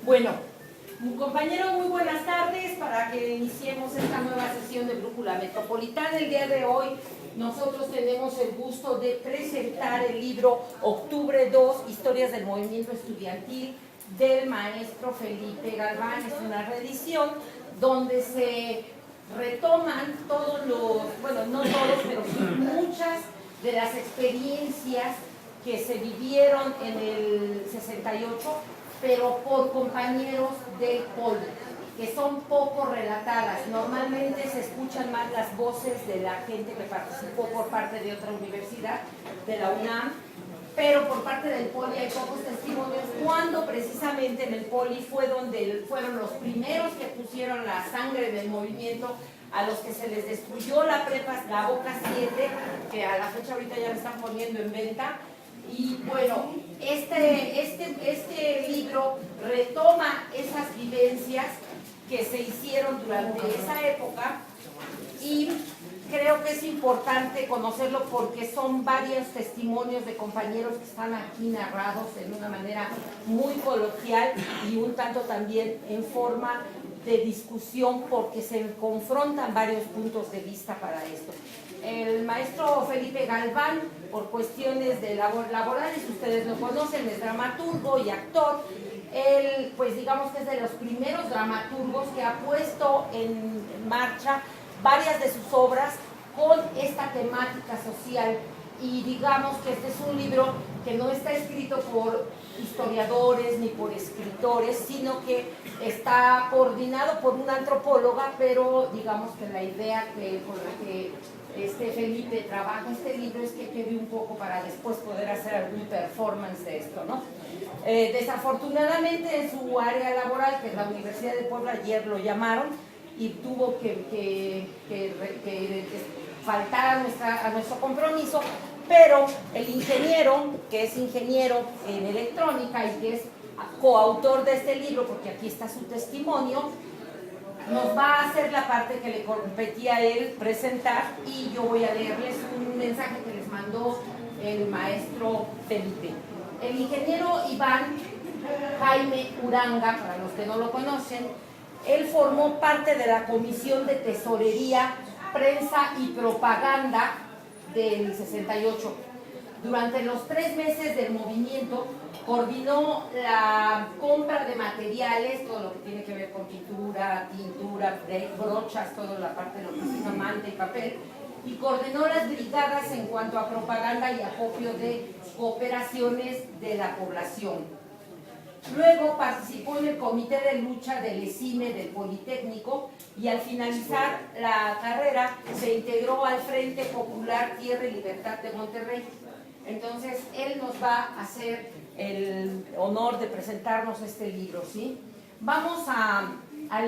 Bueno, compañeros, muy buenas tardes. Para que iniciemos esta nueva sesión de Brújula Metropolitana, el día de hoy nosotros tenemos el gusto de presentar el libro Octubre 2, Historias del Movimiento Estudiantil, del maestro Felipe Galván. Es una reedición donde se retoman todos los, bueno, no todos, pero sí muchas de las experiencias que se vivieron en el 68, pero por compañeros del poli, que son poco relatadas. Normalmente se escuchan más las voces de la gente que participó por parte de otra universidad, de la UNAM, pero por parte del poli hay pocos testimonios, cuando precisamente en el poli fue donde fueron los primeros que pusieron la sangre del movimiento, a los que se les destruyó la prepa, la Boca 7, que a la fecha ahorita ya la están poniendo en venta. Y bueno, este libro retoma esas vivencias que se hicieron durante esa época, y creo que es importante conocerlo porque son varios testimonios de compañeros que están aquí narrados en una manera muy coloquial y un tanto también en forma de discusión, porque se confrontan varios puntos de vista para esto. El maestro Felipe Galván, por cuestiones de laborales, ustedes lo conocen, es dramaturgo y actor. Él, pues digamos que es de los primeros dramaturgos que ha puesto en marcha varias de sus obras con esta temática social. Y digamos que este es un libro que no está escrito por historiadores ni por escritores, sino que está coordinado por una antropóloga, pero digamos que la idea con la que Felipe trabaja este libro es que quede un poco para después poder hacer algún performance de esto, ¿no? Desafortunadamente en su área laboral, que es la Universidad de Puebla, ayer lo llamaron y tuvo que faltar a nuestro compromiso, pero el ingeniero, que es ingeniero en electrónica y que es coautor de este libro, porque aquí está su testimonio, nos va a hacer la parte que le competía a él presentar, y yo voy a leerles un mensaje que les mandó el maestro Felipe. El ingeniero Iván Jaime Uranga, para los que no lo conocen, él formó parte de la Comisión de Tesorería, Prensa y Propaganda del 68. Durante los 3 meses del movimiento coordinó la compra de materiales, todo lo que tiene que ver con pintura, tintura, brochas, toda la parte de lo que es manta y papel, y coordinó las brigadas en cuanto a propaganda y acopio de cooperaciones de la población. Luego participó en el comité de lucha del ESIME del Politécnico, y al finalizar la carrera se integró al Frente Popular Tierra y Libertad de Monterrey. Entonces él nos va a hacer el honor de presentarnos este libro, ¿sí? Vamos a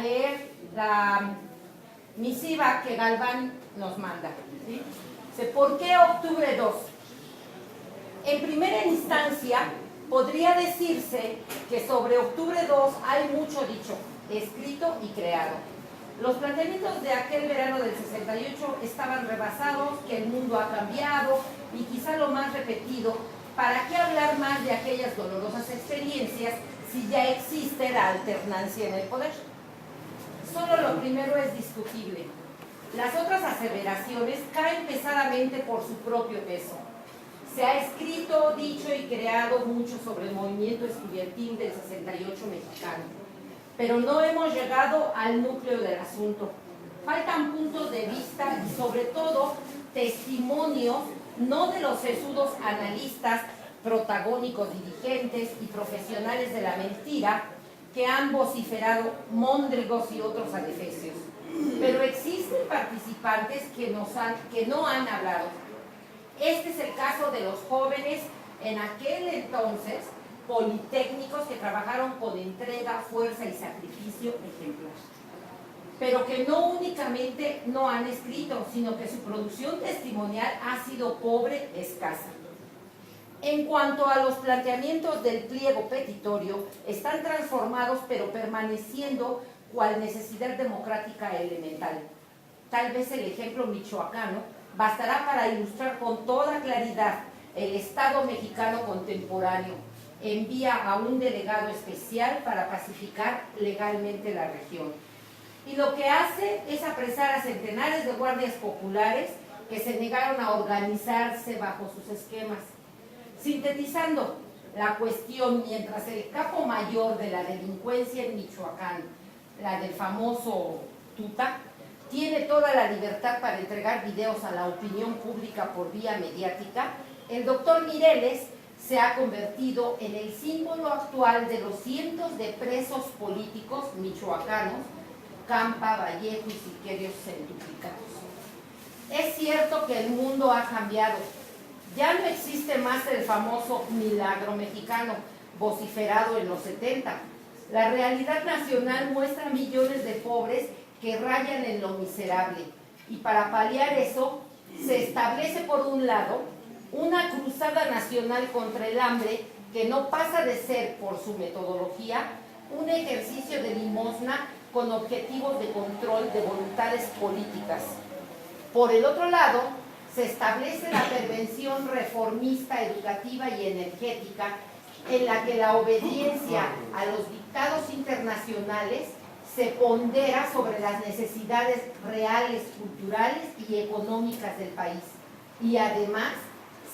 leer la misiva que Galván nos manda, ¿sí? ¿Por qué octubre 2? En primera instancia, podría decirse que sobre octubre 2 hay mucho dicho, escrito y creado. Los planteamientos de aquel verano del 68 estaban rebasados, que el mundo ha cambiado, y quizá lo más repetido, ¿para qué hablar más de aquellas dolorosas experiencias si ya existe la alternancia en el poder? Solo lo primero es discutible. Las otras aseveraciones caen pesadamente por su propio peso. Se ha escrito, dicho y creado mucho sobre el movimiento estudiantil del 68 mexicano, pero no hemos llegado al núcleo del asunto. Faltan puntos de vista y sobre todo testimonios, no de los sesudos analistas, protagónicos, dirigentes y profesionales de la mentira que han vociferado Móndrigos y otros adefesios. Pero existen participantes que no han hablado. Este es el caso de los jóvenes en aquel entonces politécnicos que trabajaron con entrega, fuerza y sacrificio ejemplar, pero que no únicamente no han escrito, sino que su producción testimonial ha sido pobre, escasa. En cuanto a los planteamientos del pliego petitorio, están transformados pero permaneciendo cual necesidad democrática elemental. Tal vez el ejemplo michoacano bastará para ilustrar con toda claridad el Estado mexicano contemporáneo, envía a un delegado especial para pacificar legalmente la región. Y lo que hace es apresar a centenares de guardias populares que se negaron a organizarse bajo sus esquemas. Sintetizando la cuestión, mientras el capo mayor de la delincuencia en Michoacán, la del famoso Tuta, tiene toda la libertad para entregar videos a la opinión pública por vía mediática, el doctor Mireles se ha convertido en el símbolo actual de los cientos de presos políticos michoacanos, Campa, Vallejo y Siqueiros centuplicados. Es cierto que el mundo ha cambiado. Ya no existe más el famoso milagro mexicano, vociferado en los 70. La realidad nacional muestra millones de pobres que rayan en lo miserable. Y para paliar eso, se establece por un lado una cruzada nacional contra el hambre que no pasa de ser, por su metodología, un ejercicio de limosna con objetivos de control de voluntades políticas. Por el otro lado, se establece la prevención reformista, educativa y energética en la que la obediencia a los dictados internacionales se pondera sobre las necesidades reales, culturales y económicas del país. Y además,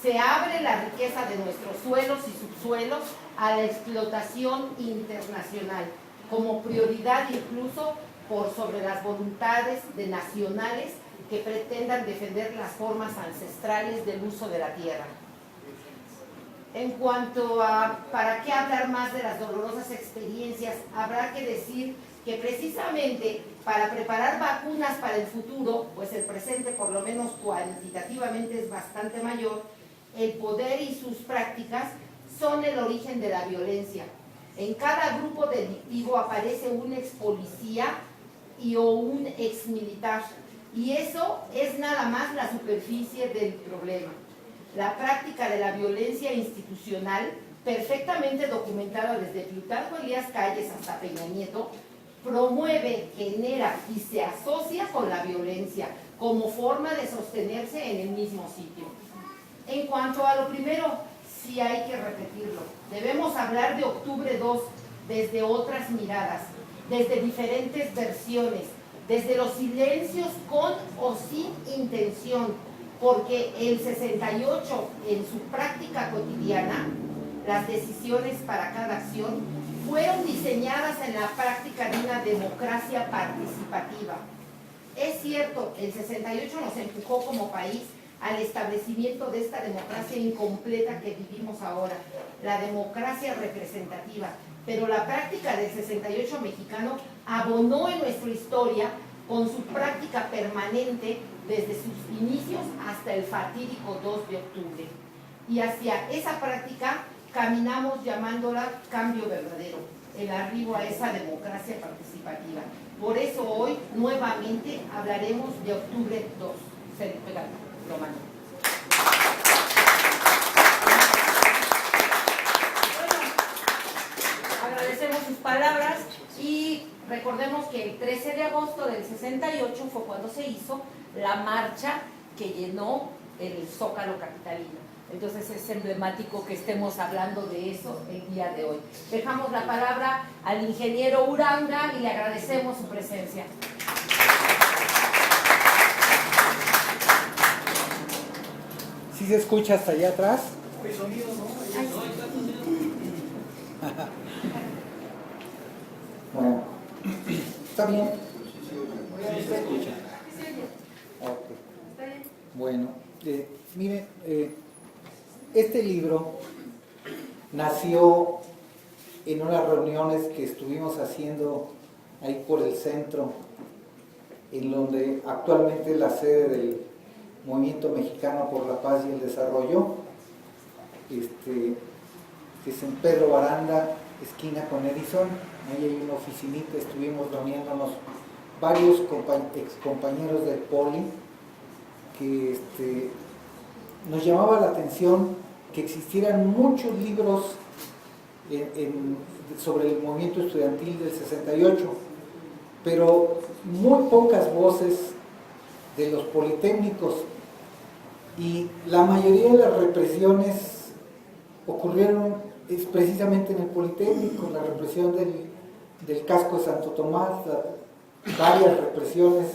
se abre la riqueza de nuestros suelos y subsuelos a la explotación internacional, como prioridad incluso por sobre las voluntades de nacionales que pretendan defender las formas ancestrales del uso de la tierra. En cuanto a para qué hablar más de las dolorosas experiencias, habrá que decir que precisamente para preparar vacunas para el futuro, pues el presente por lo menos cuantitativamente es bastante mayor, el poder y sus prácticas son el origen de la violencia. En cada grupo delictivo aparece un ex policía o un ex militar, y eso es nada más la superficie del problema. La práctica de la violencia institucional, perfectamente documentada desde Plutarco Elías Calles hasta Peña Nieto, promueve, genera y se asocia con la violencia como forma de sostenerse en el mismo sitio. En cuanto a lo primero, sí hay que repetirlo. Debemos hablar de Octubre 2 desde otras miradas, desde diferentes versiones, desde los silencios con o sin intención, porque el 68 en su práctica cotidiana, las decisiones para cada acción, fueron diseñadas en la práctica de una democracia participativa. Es cierto, el 68 nos empujó como país al establecimiento de esta democracia incompleta que vivimos ahora, la democracia representativa, pero la práctica del 68 mexicano abonó en nuestra historia con su práctica permanente desde sus inicios hasta el fatídico 2 de octubre. Y hacia esa práctica caminamos llamándola cambio verdadero, el arribo a esa democracia participativa. Por eso hoy nuevamente hablaremos de Octubre 2. Bueno, agradecemos sus palabras y recordemos que el 13 de agosto del 68 fue cuando se hizo la marcha que llenó el Zócalo capitalino. Entonces es emblemático que estemos hablando de eso el día de hoy. Dejamos la palabra al ingeniero Uranga y le agradecemos su presencia. ¿Sí se escucha hasta allá atrás? Bueno, ¿está bien? Sí se escucha. Okay. Bueno, miren, este libro nació en unas reuniones que estuvimos haciendo ahí por el centro, en donde actualmente es la sede del Movimiento Mexicano por la Paz y el Desarrollo, que es en Pedro Baranda, esquina con Edison. Ahí hay una oficinita, estuvimos reuniéndonos varios ex compañeros del Poli, que nos llamaba la atención que existieran muchos libros sobre el movimiento estudiantil del 68, pero muy pocas voces de los politécnicos, y la mayoría de las represiones ocurrieron es precisamente en el Politécnico, la represión del casco de Santo Tomás, varias represiones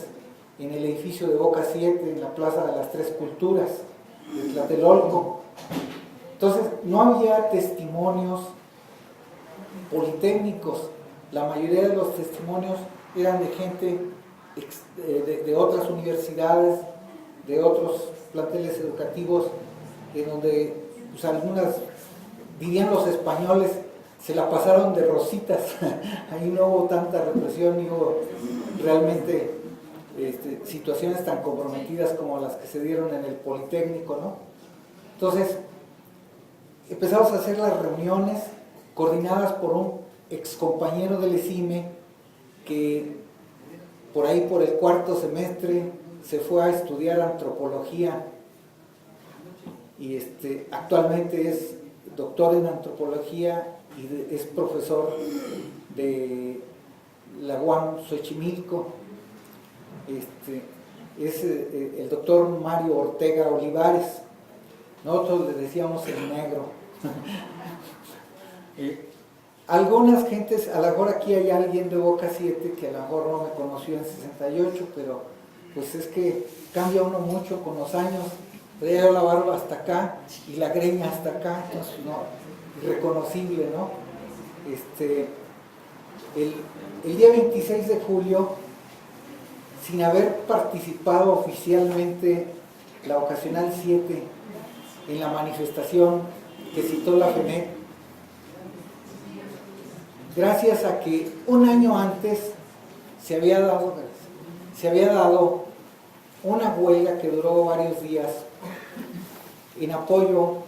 en el edificio de Boca 7, en la Plaza de las Tres Culturas, de Tlatelolco. Entonces, no había testimonios politécnicos, la mayoría de los testimonios eran de gente de otras universidades, de otros planteles educativos, en donde pues, algunas, dirían los españoles, se la pasaron de rositas. Ahí no hubo tanta represión, ni hubo realmente situaciones tan comprometidas como las que se dieron en el Politécnico, ¿no? Entonces, empezamos a hacer las reuniones coordinadas por un excompañero del ESIME que por ahí por el cuarto semestre se fue a estudiar antropología y actualmente es doctor en antropología y es profesor de la UAM Xochimilco. Es el doctor Mario Ortega Olivares. Nosotros le decíamos el negro. Algunas gentes, a lo mejor aquí hay alguien de Boca 7 que a lo mejor no me conoció en 68, pero pues es que cambia uno mucho con los años. Traía la barba hasta acá y la greña hasta acá, entonces no, irreconocible, ¿no? El día 26 de julio, sin haber participado oficialmente la Vocacional 7 en la manifestación que citó la FENEC, gracias a que un año antes se había dado una huelga que duró varios días en apoyo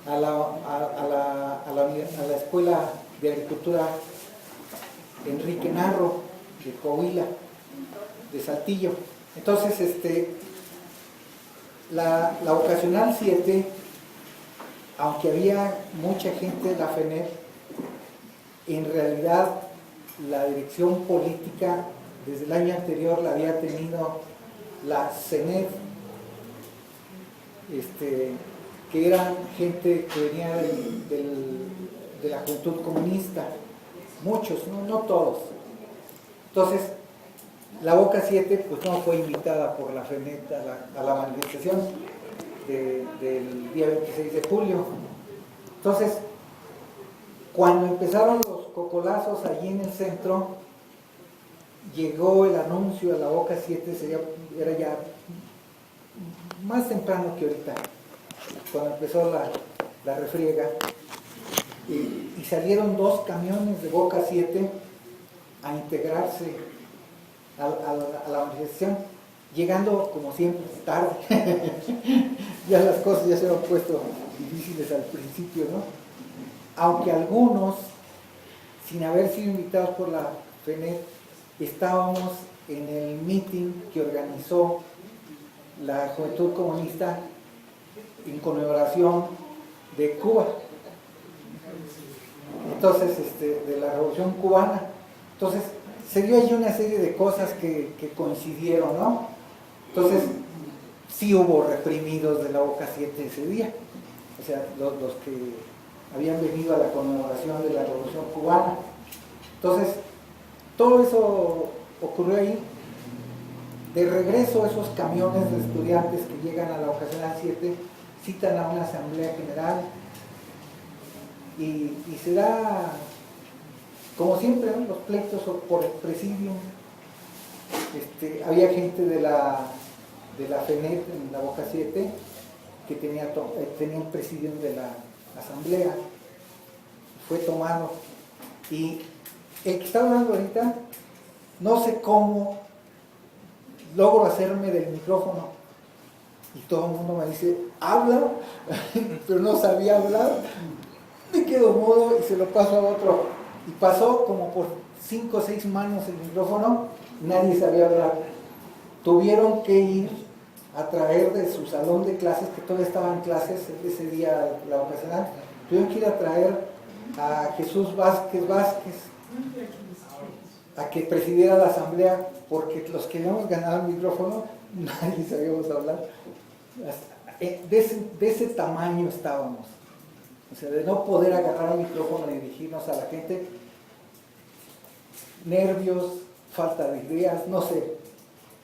a la Escuela de Agricultura Enrique Narro de Coahuila, de Saltillo. Entonces, la Vocacional 7, aunque había mucha gente de la FENEC, en realidad la dirección política desde el año anterior la había tenido la CENED, que eran gente que venía de la Juventud Comunista, muchos, no todos. Entonces, la Boca 7 pues no fue invitada por la FENED a la manifestación del día 26 de julio. Entonces, cuando empezaron los cocolazos allí en el centro, llegó el anuncio a la Boca 7, era ya más temprano que ahorita, cuando empezó la refriega, y salieron 2 camiones de Boca 7 a integrarse a la manifestación, llegando como siempre tarde. Ya las cosas ya se han puesto difíciles al principio, ¿no? Aunque algunos, sin haber sido invitados por la FENEC, estábamos en el meeting que organizó la Juventud Comunista en conmemoración de Cuba, entonces de la Revolución Cubana. Entonces se dio allí una serie de cosas que coincidieron, ¿no? Entonces sí hubo reprimidos de la Boca 7 ese día, o sea, los que habían venido a la conmemoración de la Revolución Cubana. Entonces, todo eso ocurrió ahí. De regreso, esos camiones de estudiantes que llegan a la Vocacional 7 citan a una asamblea general y se da, como siempre, ¿no?, los pleitos por el presidium. Había gente de la FENEC en la Boca 7 que tenía el presidium de la asamblea, fue tomado, y el que está hablando ahorita, no sé cómo logro hacerme del micrófono y todo el mundo me dice, habla, pero no sabía hablar, me quedo mudo y se lo paso a otro, y pasó como por 5 o 6 manos el micrófono, nadie sabía hablar, tuvieron que ir a traer de su salón de clases, que todavía estaban en clases ese día la vocacional, tuvieron que ir a traer a Jesús Vázquez, a que presidiera la asamblea, porque los que habíamos ganado el micrófono, nadie sabíamos hablar. De ese tamaño estábamos. O sea, de no poder agarrar el micrófono y dirigirnos a la gente, nervios, falta de ideas, no sé,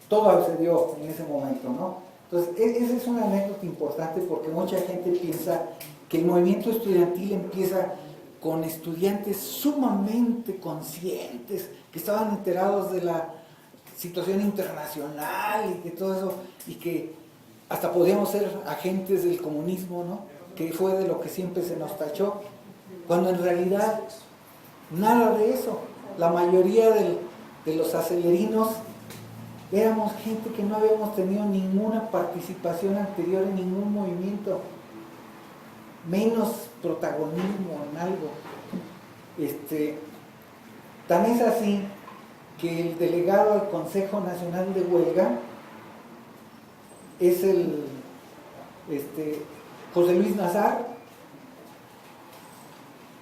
todo se dio en ese momento, ¿no? Entonces, esa es una anécdota importante porque mucha gente piensa que el movimiento estudiantil empieza con estudiantes sumamente conscientes, que estaban enterados de la situación internacional y de todo eso, y que hasta podíamos ser agentes del comunismo, ¿no? Que fue de lo que siempre se nos tachó, cuando en realidad nada de eso. La mayoría de los acelerinos éramos gente que no habíamos tenido ninguna participación anterior en ningún movimiento, menos protagonismo en algo. Tan es así que el delegado al Consejo Nacional de Huelga es el José Luis Nazar.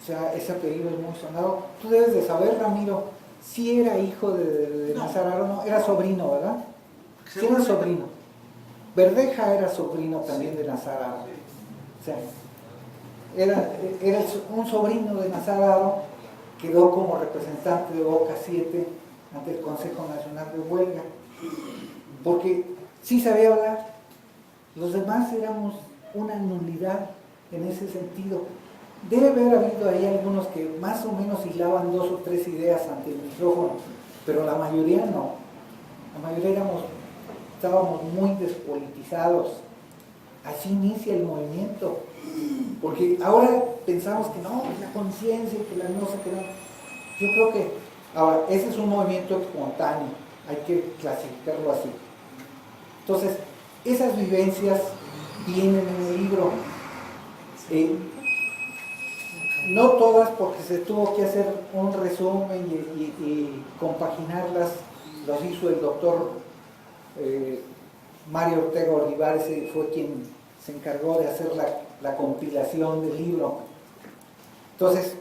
O sea, ese apellido es muy sonado. Tú debes de saber, Ramiro, si era hijo de Nazar Haro, no, era sobrino, ¿verdad? Sí era sobrino. Verdeja era sobrino también de Nazar Haro. O sea, era un sobrino de Nazar Haro, quedó como representante de Boca 7 ante el Consejo Nacional de Huelga, porque sí sabía hablar, los demás éramos una nulidad en ese sentido. Debe haber habido ahí algunos que más o menos hilaban 2 o 3 ideas ante el micrófono, pero la mayoría no. La mayoría estábamos muy despolitizados. Así inicia el movimiento, porque ahora pensamos que no, la conciencia, que la no sé qué. Yo creo que ahora ese es un movimiento espontáneo, hay que clasificarlo así. Entonces, esas vivencias vienen en el libro. No todas, porque se tuvo que hacer un resumen y compaginarlas, los hizo el doctor Mario Ortega Olivares, fue quien se encargó de hacer la compilación del libro. Entonces,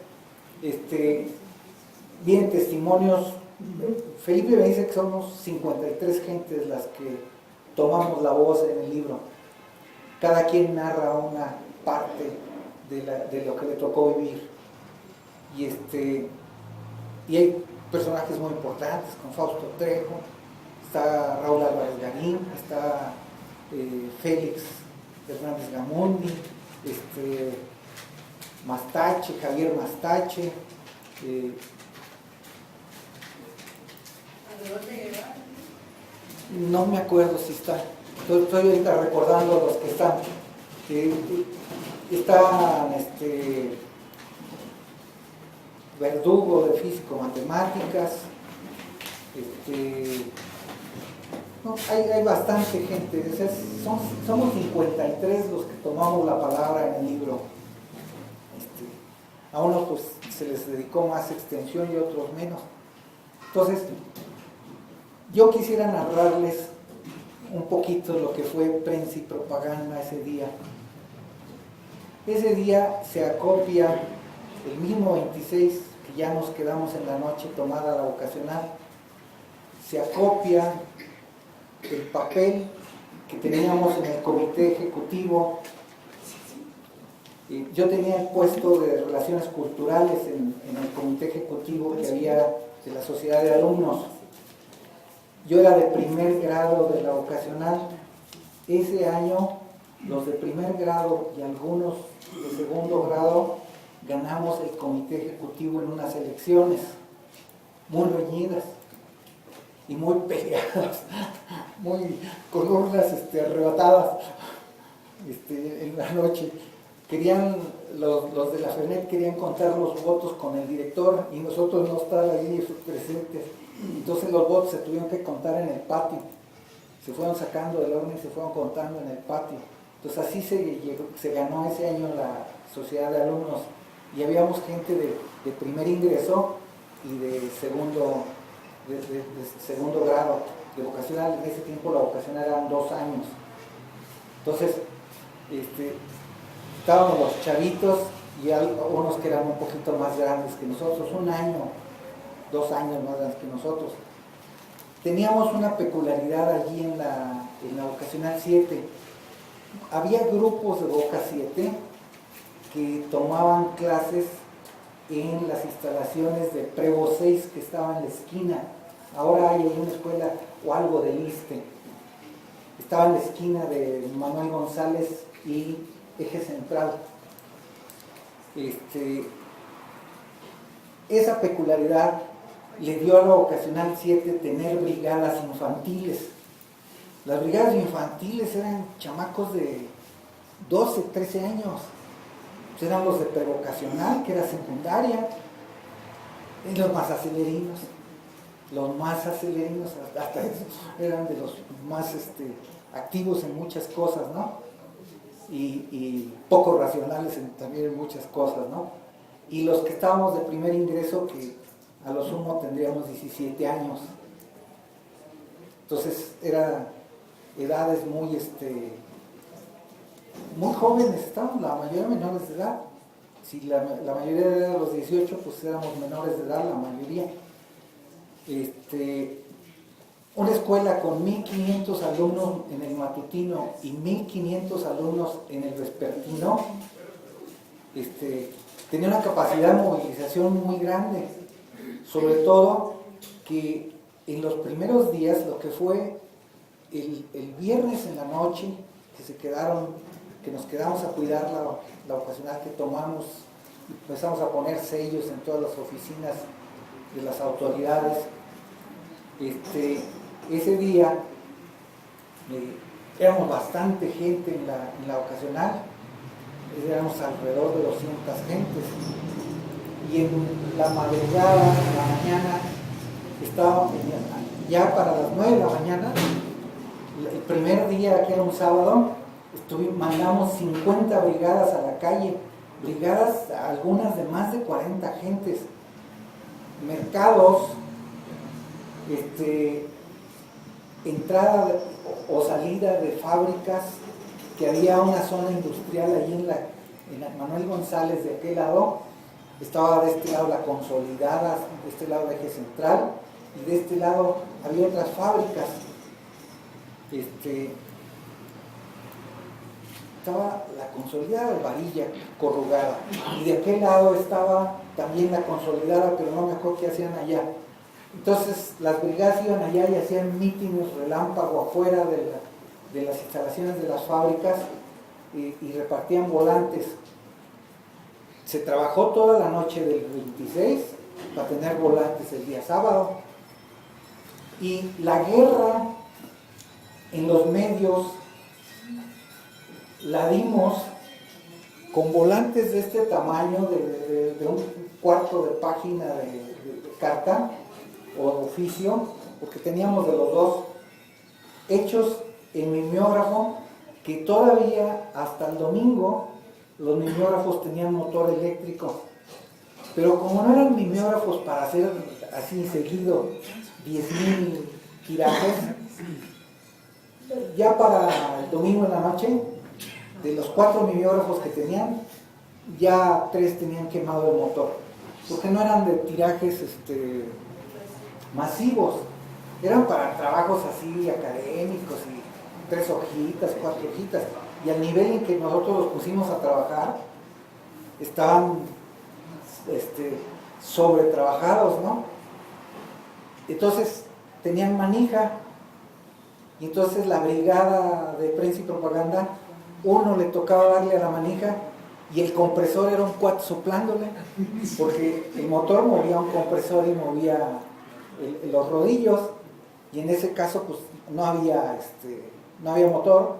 vienen testimonios. Felipe me dice que somos 53 gentes las que tomamos la voz en el libro. Cada quien narra una parte de lo que le tocó vivir. Y hay personajes muy importantes, con Fausto Trejo, está Raúl Álvarez Garín, está Félix Hernández Gamundi, Mastache, Javier Mastache, no me acuerdo si está, estoy ahorita recordando los que están. Está Verdugo de Físico-Matemáticas, no, hay bastante gente, o sea, somos 53 los que tomamos la palabra en el libro. A unos pues se les dedicó más extensión y a otros menos. Entonces, yo quisiera narrarles un poquito lo que fue prensa y propaganda ese día. Ese día se acopia el mismo 26, que ya nos quedamos en la noche tomada la vocacional, se acopia el papel que teníamos en el comité ejecutivo. Yo tenía el puesto de Relaciones Culturales en el comité ejecutivo que había de la Sociedad de Alumnos. Yo era de primer grado de la vocacional. Ese año los de primer grado y algunos de segundo grado ganamos el comité ejecutivo en unas elecciones muy reñidas y muy peleadas, con urnas arrebatadas en la noche. Los de la FENET querían contar los votos con el director y nosotros no estar ahí presentes. Entonces los votos se tuvieron que contar en el patio. Se fueron sacando del horno y se fueron contando en el patio. Entonces así se ganó ese año la Sociedad de Alumnos. Y habíamos gente de primer ingreso y de segundo grado de vocacional. En ese tiempo la vocacional eran 2 años. Entonces, estábamos los chavitos y unos que eran un poquito más grandes que nosotros, 1 año, 2 años más grandes que nosotros. Teníamos una peculiaridad allí en la vocacional 7. Había grupos de Voca 7 que tomaban clases en las instalaciones de Prevo 6 que estaba en la esquina. Ahora hay una escuela o algo del ISSSTE. Estaba en la esquina de Manuel González y Eje Central. Esa peculiaridad le dio a la Vocacional 7 tener brigadas infantiles. Las brigadas infantiles eran chamacos de 12, 13 años. Eran los de prevocacional, que era secundaria, y los más acelerinos. Los más acelerinos, hasta eso, eran de los más activos en muchas cosas, ¿no? Y poco racionales también en muchas cosas, ¿no? Y los que estábamos de primer ingreso, que a lo sumo tendríamos 17 años. Entonces eran edades muy jóvenes, estábamos, la mayoría menores de edad. Si la mayoría era de los 18, pues éramos menores de edad, la mayoría. Una escuela con 1.500 alumnos en el matutino y 1.500 alumnos en el vespertino, tenía una capacidad de movilización muy grande, sobre todo que en los primeros días, lo que fue el viernes en la noche, que nos quedamos a cuidar la vocacional, que tomamos y empezamos a poner sellos en todas las oficinas de las autoridades. Ese día éramos bastante gente en la vocacional, éramos alrededor de 200 gentes, y en la madrugada, en la mañana, estaba ya para las 9 de la mañana, el primer día, que era un sábado, mandamos 50 brigadas a la calle, brigadas algunas de más de 40 gentes, mercados, entrada o salida de fábricas, que había una zona industrial ahí en la Manuel González, de aquel lado, estaba de este lado la Consolidada, de este lado el Eje Central, y de este lado había otras fábricas. Estaba la Consolidada de Varilla, Corrugada, y de aquel lado estaba también la Consolidada, pero no me acuerdo qué hacían allá. Entonces las brigadas iban allá y hacían mítines relámpago afuera de las instalaciones de las fábricas, y repartían volantes. Se trabajó toda la noche del 26 para tener volantes el día sábado, y la guerra en los medios la dimos con volantes de este tamaño, de un cuarto de página de carta o de oficio, porque teníamos de los dos, hechos en mimeógrafo, que todavía hasta el domingo los mimeógrafos tenían motor eléctrico, pero como no eran mimeógrafos para hacer así seguido 10,000 tirajes, ya para el domingo en la noche, de los 4 mimeógrafos que tenían, ya 3 tenían quemado el motor, porque no eran de tirajes masivos, eran para trabajos así académicos, y 3 hojitas, 4 hojitas, y al nivel en que nosotros los pusimos a trabajar, estaban sobretrabajados, ¿no? Entonces tenían manija, y entonces la brigada de prensa y propaganda, uno le tocaba darle a la manija, y el compresor era un cuate soplándole, porque el motor movía un compresor y movía los rodillos, y en ese caso pues no había motor,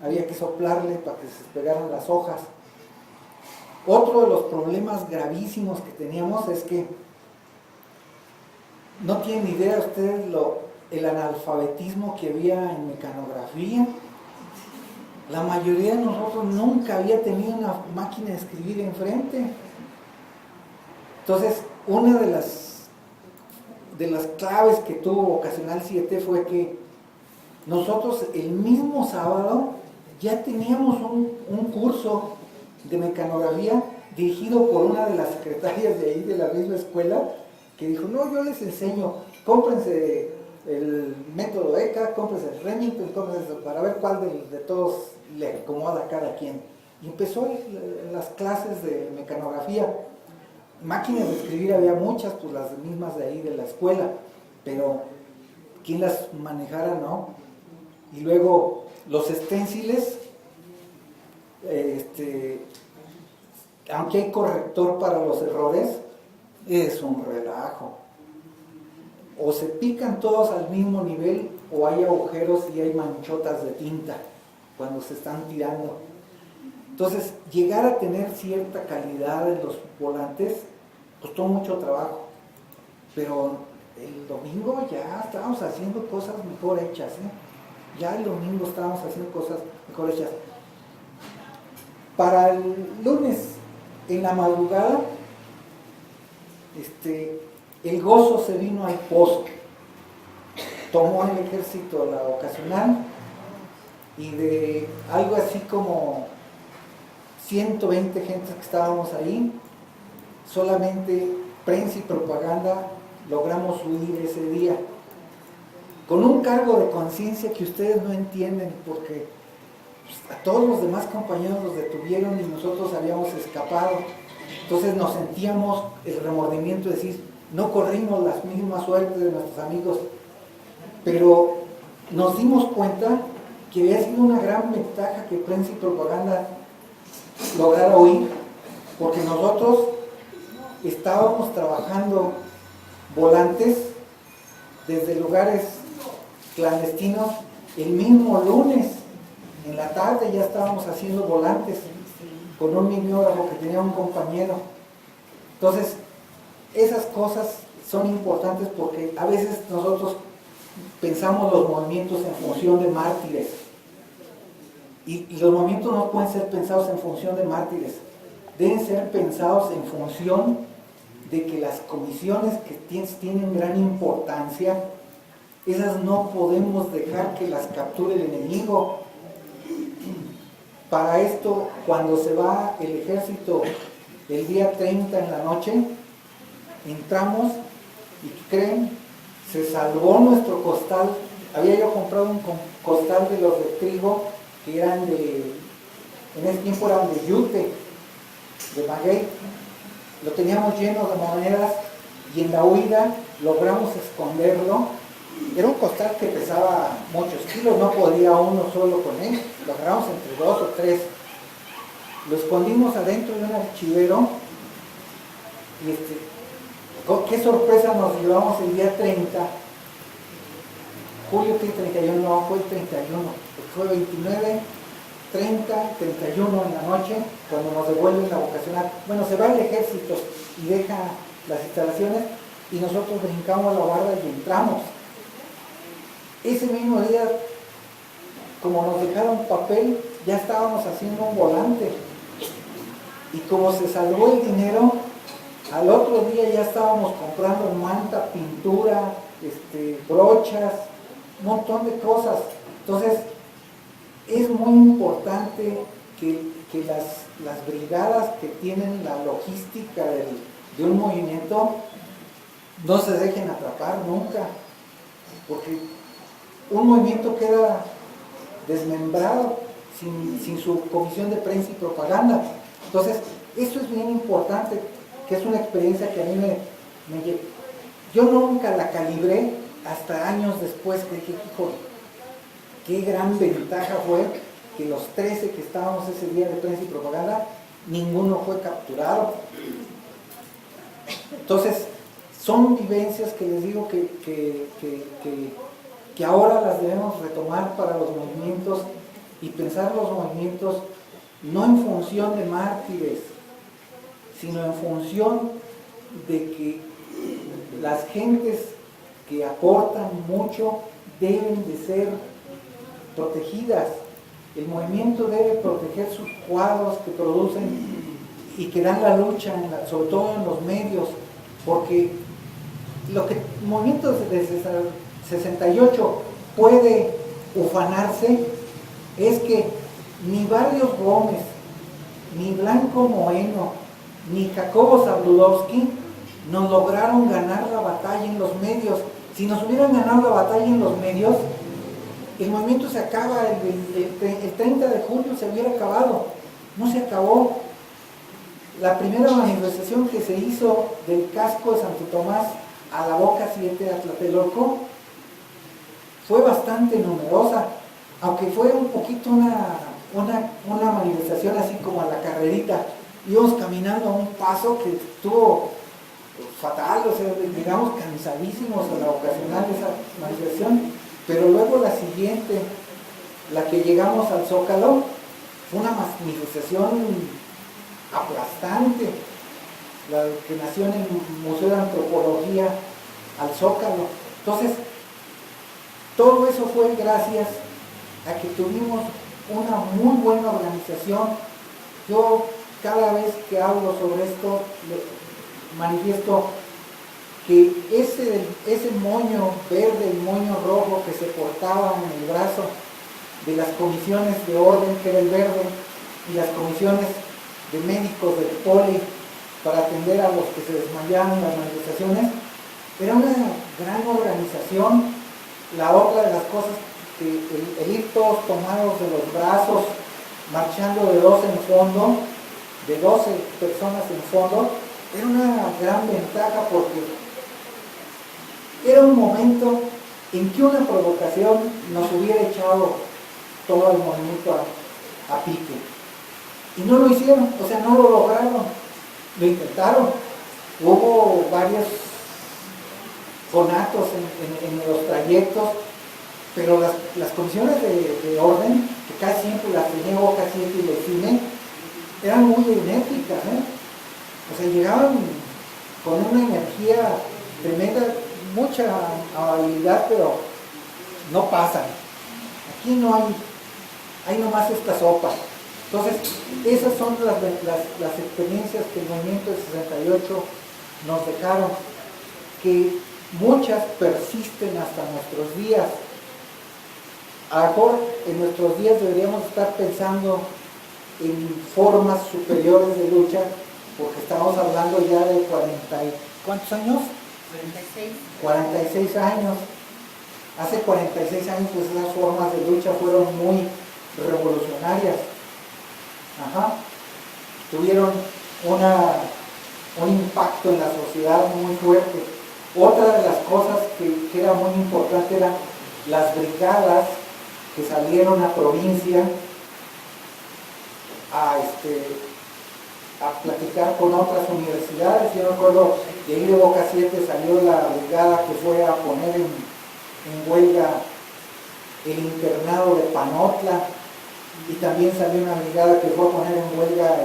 había que soplarle para que se despegaran las hojas. Otro de los problemas gravísimos que teníamos es que no tienen idea ustedes el analfabetismo que había en mecanografía. La mayoría de nosotros nunca había tenido una máquina de escribir enfrente. Entonces, una de las claves que tuvo Vocacional 7 fue que nosotros el mismo sábado ya teníamos un curso de mecanografía dirigido por una de las secretarias de ahí, de la misma escuela, que dijo, no, yo les enseño, cómprense el método ECA, cómprense el Remington, cómprense para ver cuál de todos le acomoda a cada quien. y empezó las clases de mecanografía. Máquinas de escribir había muchas, pues las mismas de ahí de la escuela, pero quién las manejara, no. Y luego los esténciles, aunque hay corrector para los errores, es un relajo. O se pican todos al mismo nivel, o hay agujeros y hay manchotas de tinta cuando se están tirando. Entonces, llegar a tener cierta calidad en los volantes costó mucho trabajo, pero el domingo ya estábamos haciendo cosas mejor hechas, Ya el domingo estábamos haciendo cosas mejor hechas. Para el lunes, en la madrugada, el gozo se vino al pozo. Tomó el ejército la ocasional y de algo así como 120 gentes que estábamos ahí, solamente prensa y propaganda logramos huir ese día, con un cargo de conciencia que ustedes no entienden, porque pues, a todos los demás compañeros los detuvieron y nosotros habíamos escapado. Entonces nos sentíamos el remordimiento de decir, no corrimos las mismas suertes de nuestros amigos, pero nos dimos cuenta que había sido una gran ventaja que prensa y propaganda lograra huir, porque nosotros estábamos trabajando volantes desde lugares clandestinos. El mismo lunes en la tarde ya estábamos haciendo volantes con un mimeógrafo que tenía un compañero. Entonces esas cosas son importantes porque a veces nosotros pensamos los movimientos en función de mártires y los movimientos no pueden ser pensados en función de mártires, deben ser pensados en función de que las comisiones que tienen gran importancia, esas no podemos dejar que las capture el enemigo. Para esto, cuando se va el ejército el día 30 en la noche, entramos y ¿creen? Se salvó nuestro costal. Había yo comprado un costal de los de trigo que eran en ese tiempo eran de yute, de maguey. Lo teníamos lleno de monedas y en la huida logramos esconderlo. Era un costal que pesaba muchos kilos, no podía uno solo con él, lo agarramos entre 2 o 3. Lo escondimos adentro de un archivero y qué sorpresa nos llevamos el día 30. Julio que 31, no, fue el 31, fue 29, 30, 31 en la noche, cuando nos devuelven la vocacional. Bueno, se va el ejército y deja las instalaciones y nosotros brincamos la barda y entramos. Ese mismo día, como nos dejaron papel, ya estábamos haciendo un volante. Y como se salvó el dinero, al otro día ya estábamos comprando manta, pintura, brochas, un montón de cosas. Entonces, es muy importante que las brigadas que tienen la logística de un movimiento no se dejen atrapar nunca, porque un movimiento queda desmembrado sin su comisión de prensa y propaganda. Entonces, eso es bien importante, que es una experiencia que a mí me lleva. Yo nunca la calibré hasta años después, que dije, hijo, qué gran ventaja fue que los 13 que estábamos ese día de prensa y propaganda, ninguno fue capturado. Entonces, son vivencias que les digo que ahora las debemos retomar para los movimientos y pensar los movimientos no en función de mártires, sino en función de que las gentes que aportan mucho deben de ser protegidas. El movimiento debe proteger sus cuadros que producen y que dan la lucha, sobre todo en los medios, porque lo que el movimiento de 68 puede ufanarse es que ni Barrios Gómez, ni Blanco Moeno, ni Jacobo Zabludovsky nos lograron ganar la batalla en los medios. Si nos hubieran ganado la batalla en los medios, el movimiento se acaba, el 30 de julio se hubiera acabado. no se acabó. La primera manifestación que se hizo del casco de Santo Tomás a la Boca 7 de Tlatelolco fue bastante numerosa, aunque fue un poquito una manifestación así como a la carrerita. Íbamos caminando a un paso que estuvo fatal, o sea, llegamos cansadísimos a la ocasional de esa manifestación, pero luego la siguiente, la que llegamos al Zócalo, fue una manifestación aplastante, la que nació en el Museo de Antropología al Zócalo. Entonces, todo eso fue gracias a que tuvimos una muy buena organización. Yo cada vez que hablo sobre esto manifiesto que ese moño verde y moño rojo que se portaba en el brazo de las comisiones de orden, que era el verde, y las comisiones de médicos del poli para atender a los que se desmayaban en las manifestaciones, era una gran organización. La otra de las cosas, que el ir todos tomados de los brazos, marchando de 12 en fondo, de 12 personas en fondo, era una gran ventaja porque era un momento en que una provocación nos hubiera echado todo el movimiento a pique. Y no lo hicieron, o sea, no lo lograron, lo intentaron. Hubo varios conatos en los trayectos, pero las comisiones de orden, que casi siempre las tenía Boca 7 y el cine, eran muy enérgicas, o sea, llegaban con una energía tremenda, mucha habilidad, pero no pasan. Aquí no hay nomás esta sopa. Entonces, esas son las experiencias que el movimiento del 68 nos dejaron, que muchas persisten hasta nuestros días. A lo mejor en nuestros días deberíamos estar pensando en formas superiores de lucha, porque estamos hablando ya de 40 y ¿cuántos años? 46. 46 años. Hace 46 años pues esas formas de lucha fueron muy revolucionarias. Tuvieron un impacto en la sociedad muy fuerte. Otra de las cosas que era muy importante eran las brigadas que salieron a provincia a platicar con otras universidades. Yo me acuerdo de ahí de Boca 7 salió la brigada que fue a poner en huelga el internado de Panotla, y también salió una brigada que fue a poner en huelga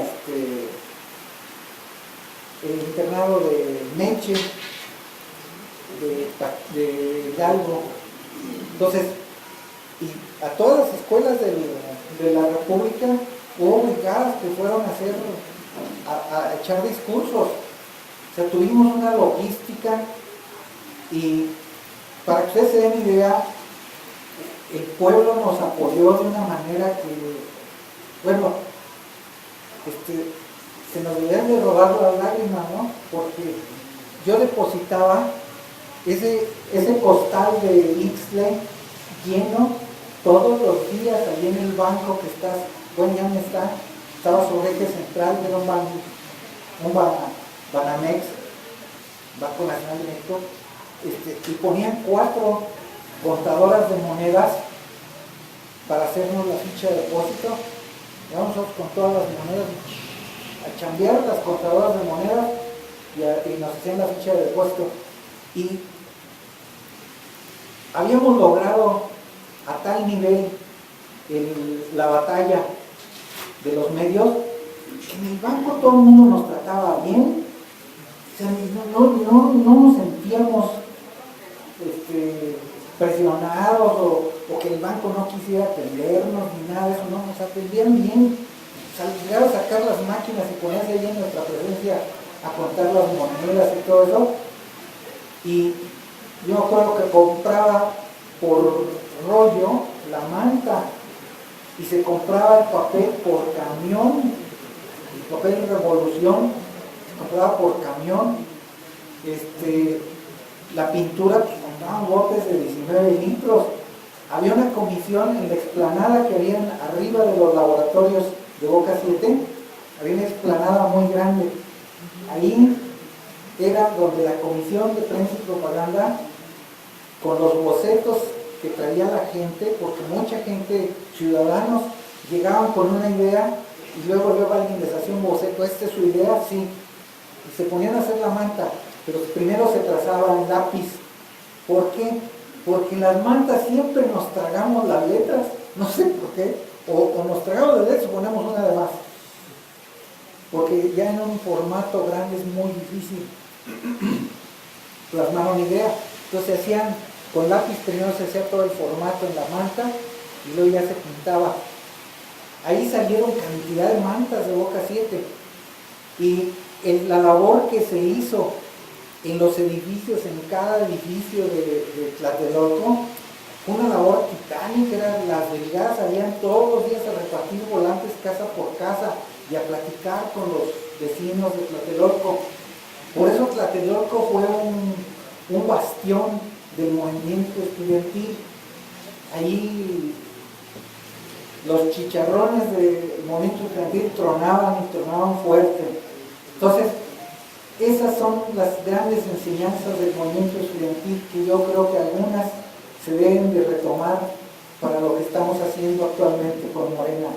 el internado de Meche, de Hidalgo. Entonces, y a todas las escuelas de la República hubo brigadas que fueron a echar discursos. O sea, tuvimos una logística, y para que ustedes se den idea, el pueblo nos apoyó de una manera que, bueno, se nos debían de rodar las lágrimas, ¿no? Porque yo depositaba ese costal de Ixtle lleno todos los días allí en el banco que está, bueno, ya no está, estaba sobre eje central, era un Banamex, Banco Nacional de México, y ponían 4 contadoras de monedas para hacernos la ficha de depósito. Íbamos nosotros con todas las monedas a chambear las contadoras de monedas y nos hacían la ficha de depósito. Y habíamos logrado a tal nivel la batalla de los medios que en el banco todo el mundo nos trataba bien. O sea, no nos sentíamos presionados o que el banco no quisiera atendernos ni nada de eso, no, nos atendían bien. O sea, llegaron a sacar las máquinas y ponerse ahí en nuestra presencia a contar las monedas y todo eso. Y yo me acuerdo que compraba por rollo la manta y se compraba el papel por camión, el papel de Revolución se compraba por camión, la pintura pues compraban botes de 19 litros. Había una comisión en la explanada que habían arriba de los laboratorios de Boca 7, había una explanada muy grande. Ahí era donde la Comisión de Prensa y Propaganda, con los bocetos que traía la gente, porque mucha gente, ciudadanos, llegaban con una idea y luego alguien les hacía un boceto, ¿esta es su idea? Sí. Y se ponían a hacer la manta, pero primero se trazaba en lápiz. ¿Por qué? Porque en las mantas siempre nos tragamos las letras, no sé por qué, o nos tragamos las letras o ponemos una de más. Porque ya en un formato grande es muy difícil plasmar una idea. Entonces hacían con lápiz, primero se hacía todo el formato en la manta y luego ya se pintaba. Ahí salieron cantidad de mantas de Boca 7 y la labor que se hizo en los edificios, en cada edificio de Tlatelolco, fue una labor titánica. Las brigadas salían todos los días a repartir volantes casa por casa y a platicar con los vecinos de Tlatelolco. Por eso Tlatelolco fue un bastión del movimiento estudiantil. Ahí los chicharrones del movimiento estudiantil tronaban y tronaban fuerte. Entonces, esas son las grandes enseñanzas del movimiento estudiantil que yo creo que algunas se deben de retomar para lo que estamos haciendo actualmente con Morena.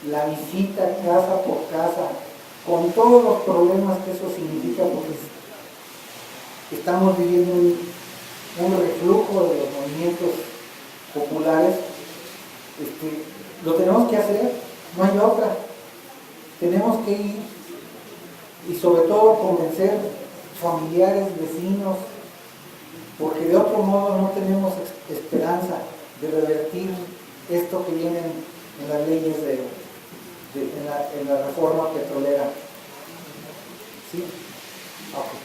La visita casa por casa, con todos los problemas que eso significa, porque estamos viviendo un reflujo de los movimientos populares. Lo tenemos que hacer, no hay otra. Tenemos que ir y sobre todo convencer familiares, vecinos, porque de otro modo no tenemos esperanza de revertir esto que viene en las leyes en la reforma petrolera. ¿Sí? Okay.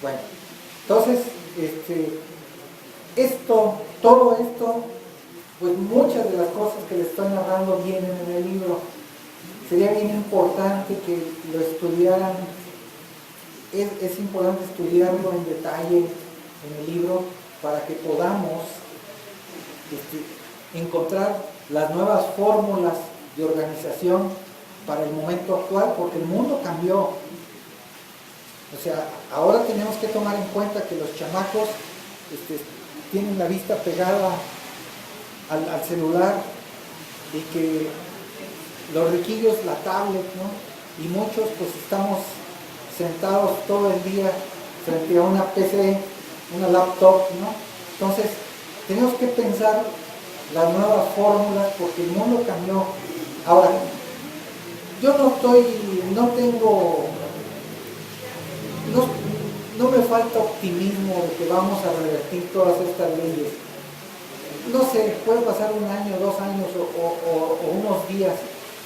Bueno, entonces, todo esto, pues muchas de las cosas que les estoy narrando vienen en el libro. Sería bien importante que lo estudiaran. Es importante estudiarlo en detalle en el libro para que podamos encontrar las nuevas fórmulas de organización para el momento actual, porque el mundo cambió. O sea, ahora tenemos que tomar en cuenta que los chamacos tienen la vista pegada al celular y que los riquillos la tablet, ¿no? Y muchos pues estamos sentados todo el día frente a una PC, una laptop, ¿no? Entonces, tenemos que pensar las nuevas fórmulas porque el mundo cambió. Ahora, yo no me falta optimismo de que vamos a revertir todas estas leyes. No sé, puede pasar un año, 2 años o unos días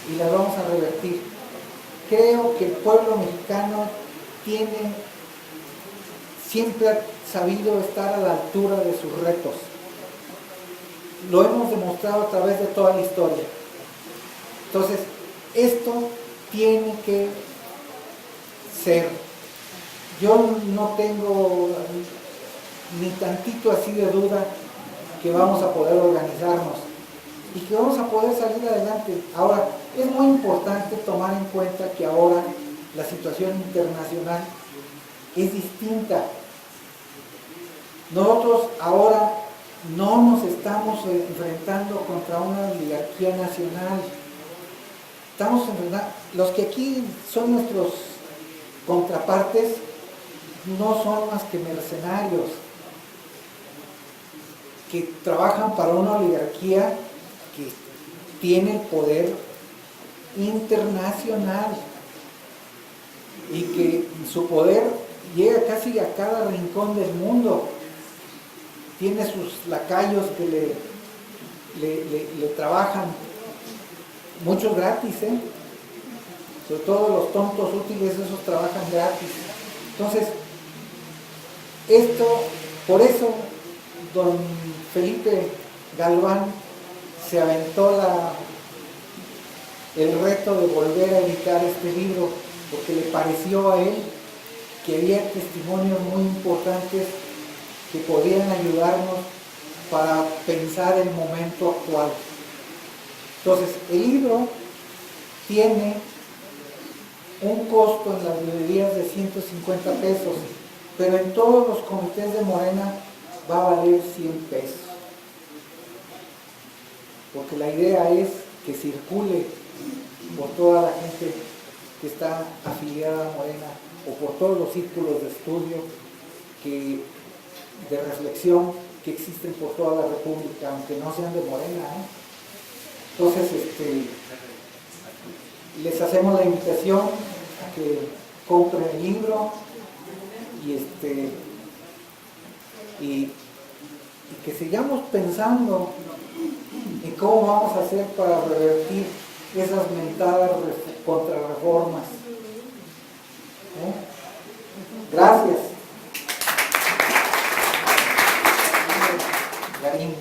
y las vamos a revertir. Creo que el pueblo mexicano siempre ha sabido estar a la altura de sus retos. Lo hemos demostrado a través de toda la historia. Entonces, esto tiene que ser. Yo no tengo ni tantito así de duda que vamos a poder organizarnos y que vamos a poder salir adelante. Ahora, es muy importante tomar en cuenta que ahora la situación internacional es distinta. Nosotros ahora no nos estamos enfrentando contra una oligarquía nacional. Estamos enfrentando, los que aquí son nuestros contrapartes no son más que mercenarios que trabajan para una oligarquía que tiene el poder internacional y que su poder llega casi a cada rincón del mundo. Tiene sus lacayos que le trabajan, muchos gratis, sobre todo los tontos útiles, esos trabajan gratis. Entonces, por eso don Felipe Galván se aventó el reto de volver a editar este libro, porque le pareció a él que había testimonios muy importantes que podían ayudarnos para pensar el momento actual. Entonces, el libro tiene un costo en las librerías de 150 pesos, pero en todos los comités de Morena va a valer 100 pesos. Porque la idea es que circule por toda la gente que está afiliada a Morena o por todos los círculos de estudio, de reflexión que existen por toda la República, aunque no sean de Morena, ¿eh? Entonces, les hacemos la invitación a que compren el libro y que sigamos pensando en cómo vamos a hacer para revertir esas mentadas contrarreformas. Gracias. Garín.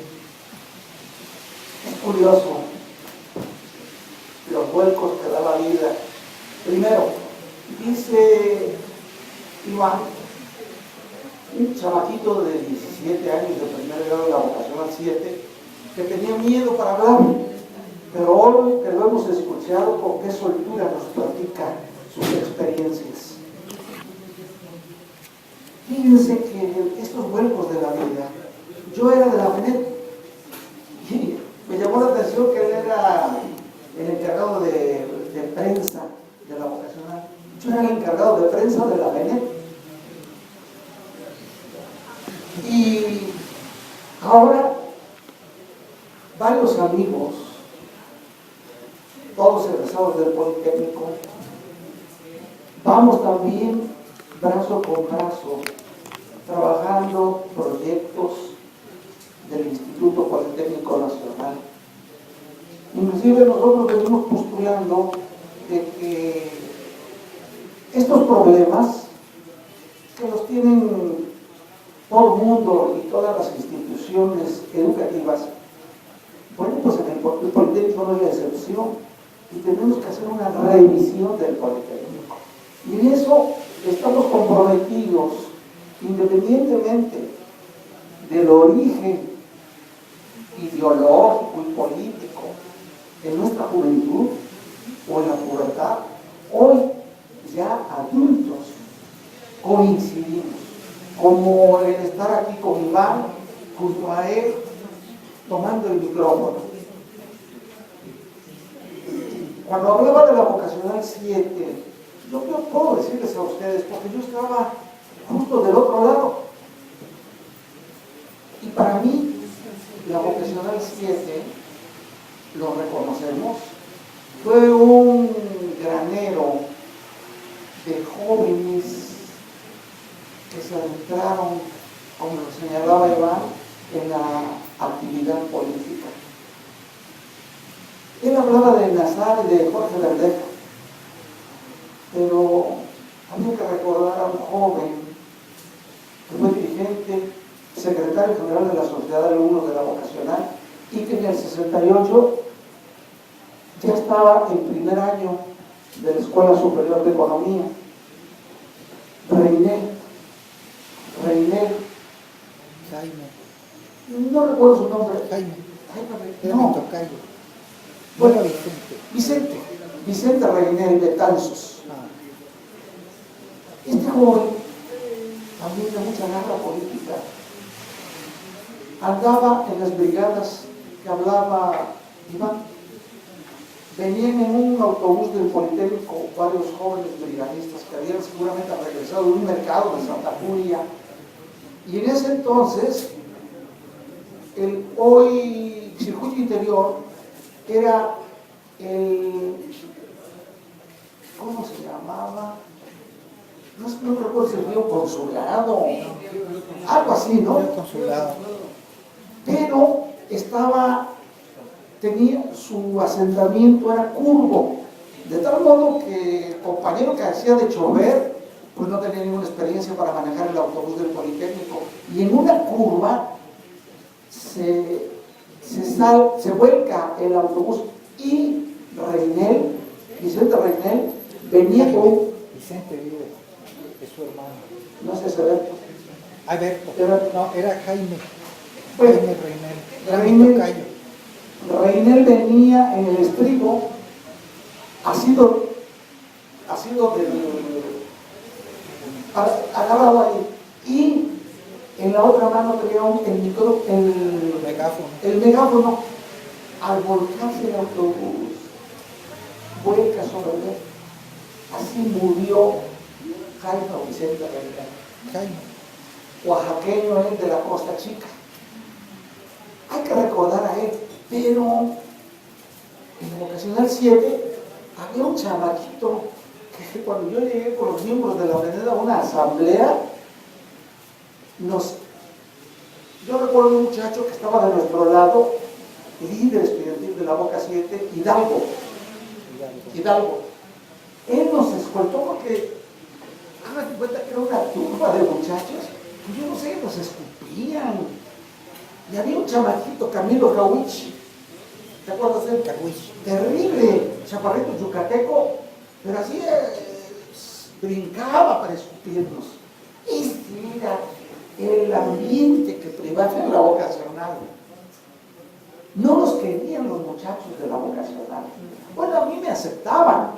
Es curioso los vuelcos que da la vida. Primero, dice Iván, un chamaquito de 17 años de primer grado de la vocacional 7, que tenía miedo para hablar, pero hoy que lo hemos escuchado, con qué soltura nos platica sus experiencias. Fíjense que estos vuelcos de la vida, yo era de la FENET y me llamó la atención que él era el encargado de prensa de la vocacional. Yo era el encargado de prensa de la FENET. Y ahora varios amigos, todos egresados del Politécnico, vamos también brazo con brazo trabajando proyectos del Instituto Politécnico Nacional. Inclusive nosotros venimos postulando de que estos problemas que los tienen todo el mundo y todas las instituciones educativas, bueno, pues en el Politécnico no hay excepción y tenemos que hacer una revisión del Politécnico. Y en eso estamos comprometidos, independientemente del origen ideológico y político en nuestra juventud o en la pubertad. Hoy ya adultos coincidimos, como el estar aquí con Iván, junto a él, tomando el micrófono. Cuando hablaba de la vocacional 7, yo puedo decirles a ustedes, porque yo estaba justo del otro lado. Y para mí, la vocacional 7, lo reconocemos, fue un granero de jóvenes que se adentraron, como lo señalaba Iván, en la actividad política. Él hablaba de Nazar y de Jorge Verdeja, pero había que recordar a un joven que fue dirigente, secretario general de la Sociedad de Alumnos de la Vocacional, y que en el 68 ya estaba en primer año de la Escuela Superior de Economía. Reynel, Jaime. no recuerdo su nombre. Jaime. No. Era mi tocayo. Bueno, Vicente. Vicente Reynel de Tanzos. Este joven, también de mucha garra política, andaba en las brigadas que hablaba Iván. Venían en un autobús del Politécnico varios jóvenes brigadistas que habían seguramente regresado de un mercado de Santa Julia. Y en ese entonces, el hoy circuito interior era el, ¿cómo se llamaba? No recuerdo si el río Consulado, algo así, ¿no? El consulado. Pero tenía su asentamiento, era curvo, de tal modo que el compañero que hacía de chofer, pues no tenía ninguna experiencia para manejar el autobús del Politécnico, y en una curva se vuelca el autobús y Vicente Reynel, venía con... Vicente vive, es su hermano. No sé si Alberto. Alberto. No, era Jaime. Pues, Jaime Reynel. Era mi tocayo. Reynel venía en el estribo ha sido agarrado ahí. Y en la otra mano tenía el megáfono. Al volcarse el autobús, vuelca sobre él. Así murió Jaime Vicente Reina, oaxaqueño él de la Costa Chica. Hay que recordar a él, pero en el vocacional 7 había un chamaquito que cuando yo llegué con los miembros de la Avenida a una asamblea, yo recuerdo un muchacho que estaba de nuestro lado, líder estudiantil de la Boca 7, Hidalgo. Él nos escoltó porque, hagan de cuenta que era una turba de muchachos, pues yo no sé, nos escupían. Y había un chamaquito, Camilo Cahuich, ¿te acuerdas de él? Cahuich. Terrible, chaparrito yucateco, pero así brincaba para escupirnos. Y sí, era el ambiente que privaba la vocacional. No nos querían los muchachos de la vocacional. Bueno, a mí me aceptaban,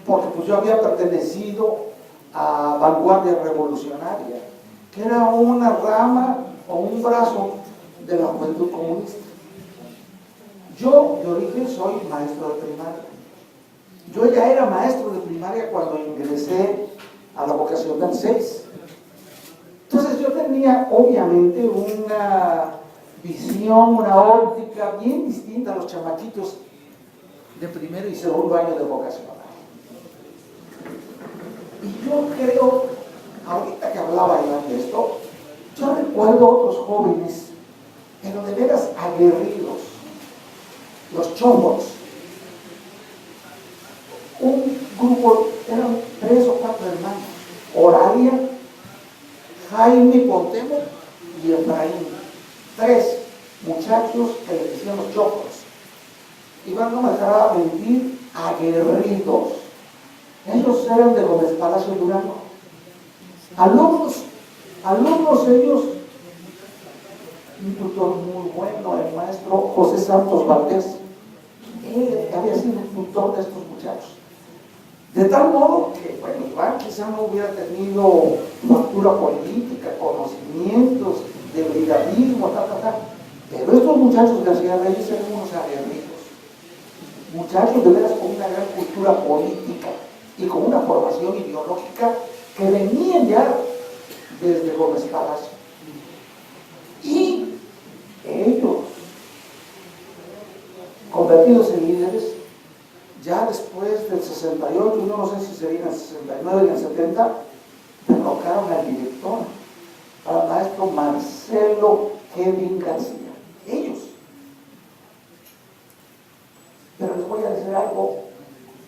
porque pues yo había pertenecido a Vanguardia Revolucionaria, que era una rama o un brazo de la Juventud Comunista. Yo de origen soy maestro de primaria. Yo ya era maestro de primaria cuando ingresé a la vocacional 6. Entonces yo tenía obviamente una visión, una óptica bien distinta a los chamaquitos de primero y segundo año de vocacional. Y yo creo, ahorita que hablaba Iván de esto, yo recuerdo otros jóvenes, pero de veras aguerridos, los chomos. Un grupo, eran 3 o 4 hermanos, Oralia, Jaime Cuauhtémoc y Efraín. 3 muchachos que les decían los chocos. Iván no me dejará mentir, aguerridos. Ellos eran de Gómez Palacio Durango. Alumnos ellos, un tutor muy bueno, el maestro José Santos Valdés. Él había sido un tutor de estos muchachos. De tal modo que, bueno, Iván quizá no hubiera tenido factura política, conocimientos de brigadismo, pero estos muchachos García Reyes eran unos aguerridos, muchachos de veras con una gran cultura política y con una formación ideológica que venían ya desde Gómez Palacio. Y ellos, convertidos en líderes, ya después del 68, yo no sé si sería en el 69 y en el 70, derrocaron al director, al maestro Marcelo Kevin García. Ellos. Pero les voy a decir algo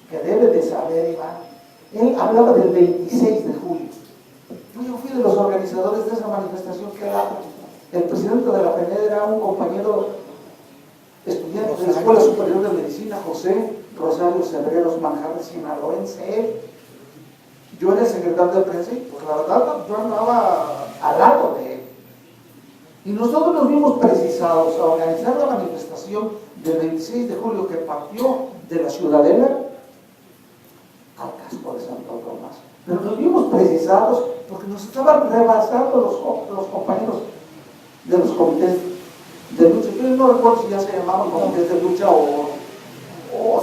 que debe de saber Iván. Él hablaba del 26 de julio. Yo fui de los organizadores de esa manifestación que el presidente de la PNED era un compañero estudiante de la Escuela Superior de Medicina, José Rosario Cebreros Manjarres, sinaloense. Yo era el secretario de prensa y pues la verdad yo andaba al lado de él. Y nosotros nos vimos precisados a organizar la manifestación del 26 de julio que partió de la Ciudadela al casco de Santo Tomás. Pero nos vimos precisados porque nos estaban rebasando los compañeros de los comités de lucha. Yo no recuerdo si ya se llamaban comités de lucha o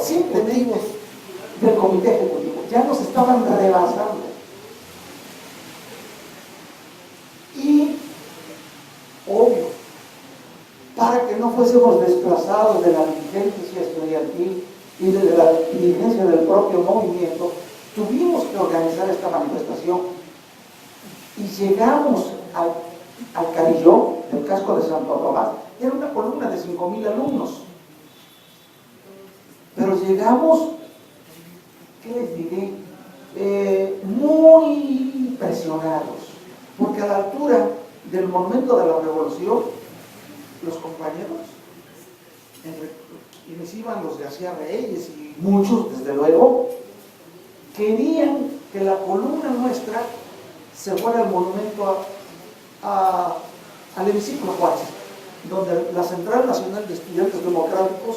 simplemente del comité ejecutivo. Ya nos estaban rebasando. Y, obvio, para que no fuésemos desplazados de la dirigencia estudiantil y de la dirigencia del propio movimiento, tuvimos que organizar esta manifestación y llegamos al Carillón, del casco de Santo Tomás. Era una columna de 5,000 alumnos. Pero llegamos, ¿qué les diré? Muy presionados, porque a la altura del momento de la revolución, los compañeros, quienes iban los García Reyes y muchos, desde luego, querían que la columna nuestra se fuera al monumento al hemiciclo Juárez, donde la Central Nacional de Estudiantes Democráticos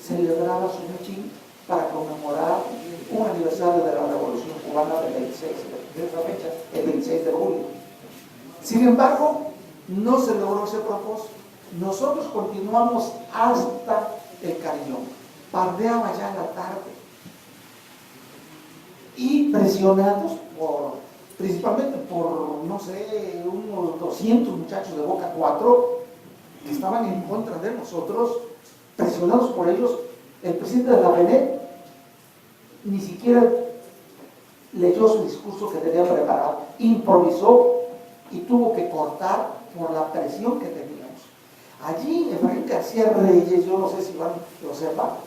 celebraba su mitin para conmemorar un aniversario de la Revolución Cubana del 26, de esa fecha, el 26 de julio. Sin embargo, no se logró ese propósito. Nosotros continuamos hasta el Carillón. Pardeaba ya la tarde. Y presionados principalmente por, no sé, unos 200 muchachos de Boca 4 que estaban en contra de nosotros, presionados por ellos, el presidente de la FENET ni siquiera leyó su discurso que tenía preparado, improvisó y tuvo que cortar por la presión que teníamos. Allí Efraín García Reyes, yo no sé si Iván lo sepa,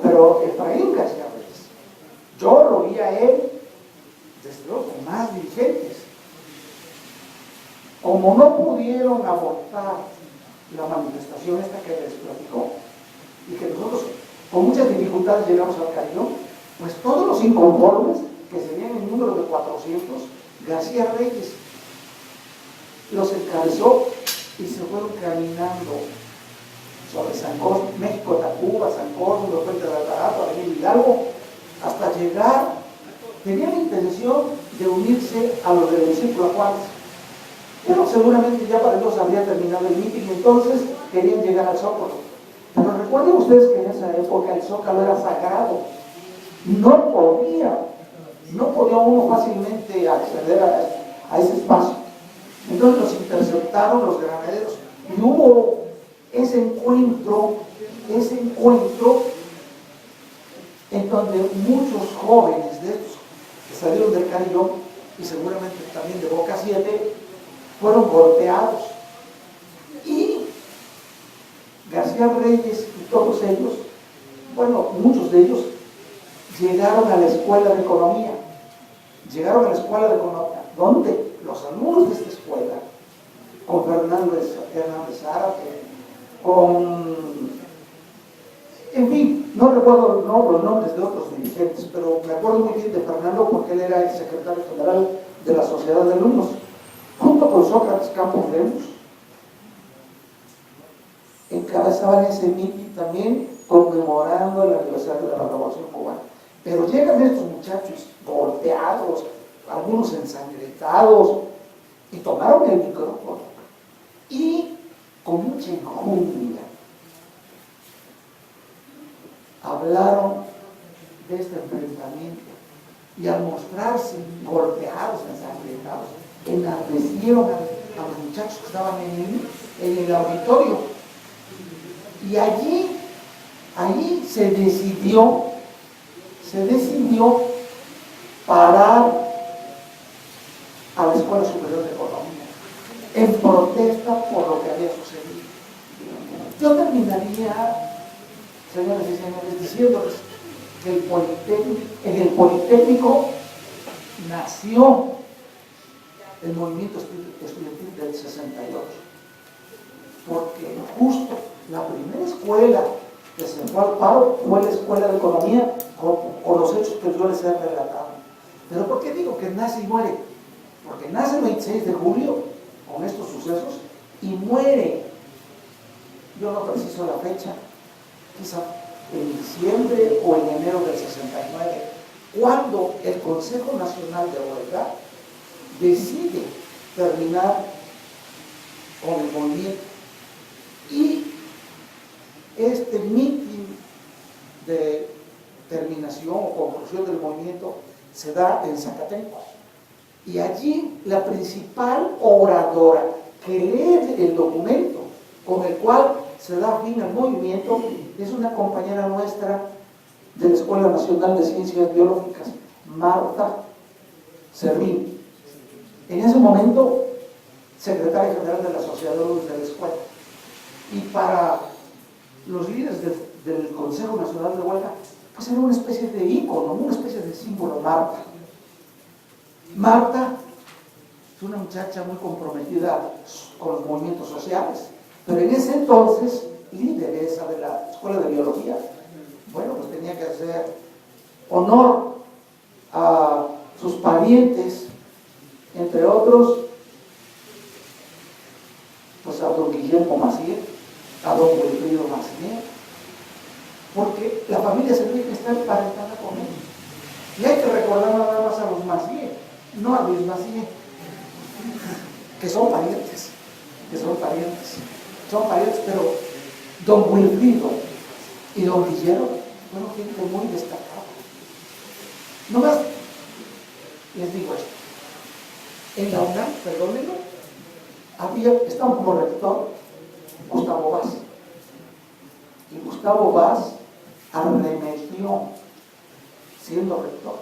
pero Efraín García Reyes, yo lo vi a él, desde luego, con más dirigentes. Como no pudieron abortar la manifestación esta que les platicó, y que nosotros con muchas dificultades llegamos al Carillón, pues todos los inconformes, que serían en número de 400, García Reyes los encabezó y se fueron caminando sobre San Cosme, México, Tacuba, San Cosme, los Puentes de Alvarado, Avenida Hidalgo, hasta llegar. Tenían la intención de unirse a los del Círculo Juárez, pero seguramente ya para ellos habría terminado el mitin, entonces querían llegar al Zócalo. Pero recuerden ustedes que en esa época el Zócalo era sagrado, no podía uno fácilmente acceder a ese espacio. Entonces los interceptaron los granaderos y hubo ese encuentro en donde muchos jóvenes de estos que salieron del Carillón y seguramente también de Boca 7 fueron golpeados. Y García Reyes y todos ellos, bueno, muchos de ellos llegaron a la escuela de economía. ¿Dónde? Los alumnos de esta escuela, con Fernando Hernández Zárate, en fin, no recuerdo los nombres de otros dirigentes, pero me acuerdo muy bien de Fernando porque él era el secretario general de la Sociedad de Alumnos, junto con Sócrates Campos Lemus, encabezaban ese mitin también conmemorando el aniversario de la Revolución Cubana. Pero llegan estos muchachos golpeados, algunos ensangrentados, y tomaron el micrófono y con mucha enjundia hablaron de este enfrentamiento, y al mostrarse golpeados, ensangrentados, enardecieron a los muchachos que estaban en el auditorio. Y allí se decidió parar a la Escuela Superior de Economía en protesta por lo que había sucedido. Yo terminaría, señoras y señores, diciéndoles que en el Politécnico nació el movimiento estudiantil del 68, porque justo la primera escuela que se fue al paro fue la Escuela de Economía, con los hechos que yo les he relatado. Pero ¿por qué digo que nace y muere? Porque nace el 26 de julio con estos sucesos y muere, yo no preciso la fecha, quizá en diciembre o en enero del 69, cuando el Consejo Nacional de Huelga decide terminar con el movimiento. Y este mitin de terminación o conclusión del movimiento se da en Zacatenco. Y allí la principal oradora que lee el documento con el cual se da fin al movimiento es una compañera nuestra de la Escuela Nacional de Ciencias Biológicas, Marta Servín. En ese momento, secretaria general de la Sociedad de Alumnos de la escuela. Y para los líderes del Consejo Nacional de Huelga, pues era una especie de ícono, una especie de símbolo, Marta. Marta es una muchacha muy comprometida con los movimientos sociales, pero en ese entonces, lideresa de la Escuela de Biología, bueno, pues tenía que hacer honor a sus parientes, entre otros, pues a don Guillermo Macier, a don Wilfrido Macier, porque la familia se tiene que estar emparentada con ellos. Y hay que recordar nada más a los Macié, no a Luis Macié, que son parientes, pero don Wilfrido y don Guillermo fueron gente muy destacada. Nomás les digo esto, en la UNAM, perdónenlo, estaba como rector Gustavo Vaz, y Gustavo Vaz arremetió, siendo rector,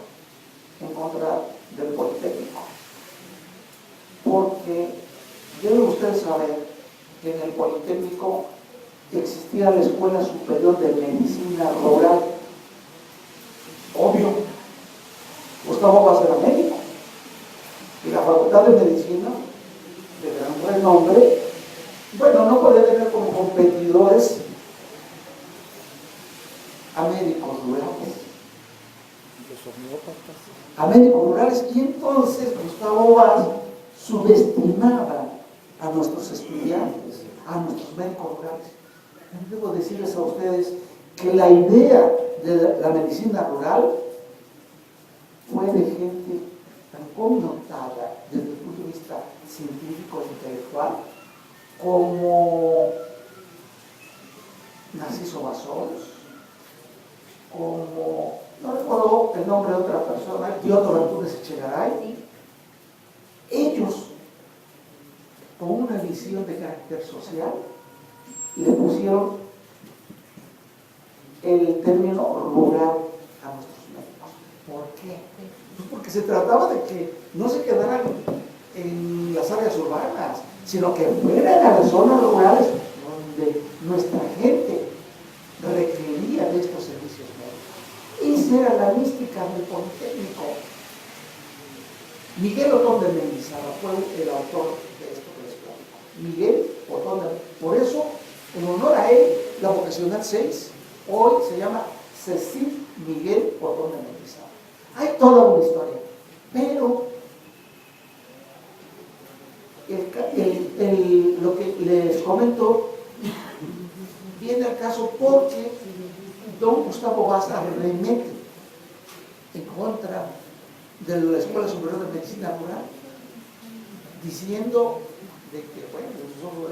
en contra del Politécnico, porque deben ustedes saber que en el Politécnico existía la Escuela Superior de Medicina Rural. Obvio, Gustavo Vaz era médico, y la Facultad de Medicina, de gran renombre, bueno, no puede tener como competidores a médicos rurales. A médicos rurales, y entonces Gustavo Vaz subestimaba a nuestros estudiantes, a nuestros médicos rurales. Debo decirles a ustedes que la idea de la medicina rural fue de gente tan connotada desde el punto de vista científico e intelectual como Narciso Bassols, como, no recuerdo el nombre de otra persona, Teodoro Antunes Echegaray. Ellos, con una visión de carácter social, le pusieron el término rural a nuestros médicos. ¿Por qué? Pues porque se trataba de que no se quedaran en las áreas urbanas, sino que fueran a las zonas rurales donde nuestra gente requería de estos servicios médicos. Esa era la mística del Politécnico. Miguel Otón de Mendizábal fue el autor de esto que les platico. Miguel Otón de... Por eso, en honor a él, la vocacional 6 hoy se llama Cecil Miguel Otón de Mendizábal. Hay toda una historia, pero lo que les comento viene al caso porque don Gustavo Vaz arremete en contra de la Escuela Superior de Medicina Rural, diciendo de que, bueno, nosotros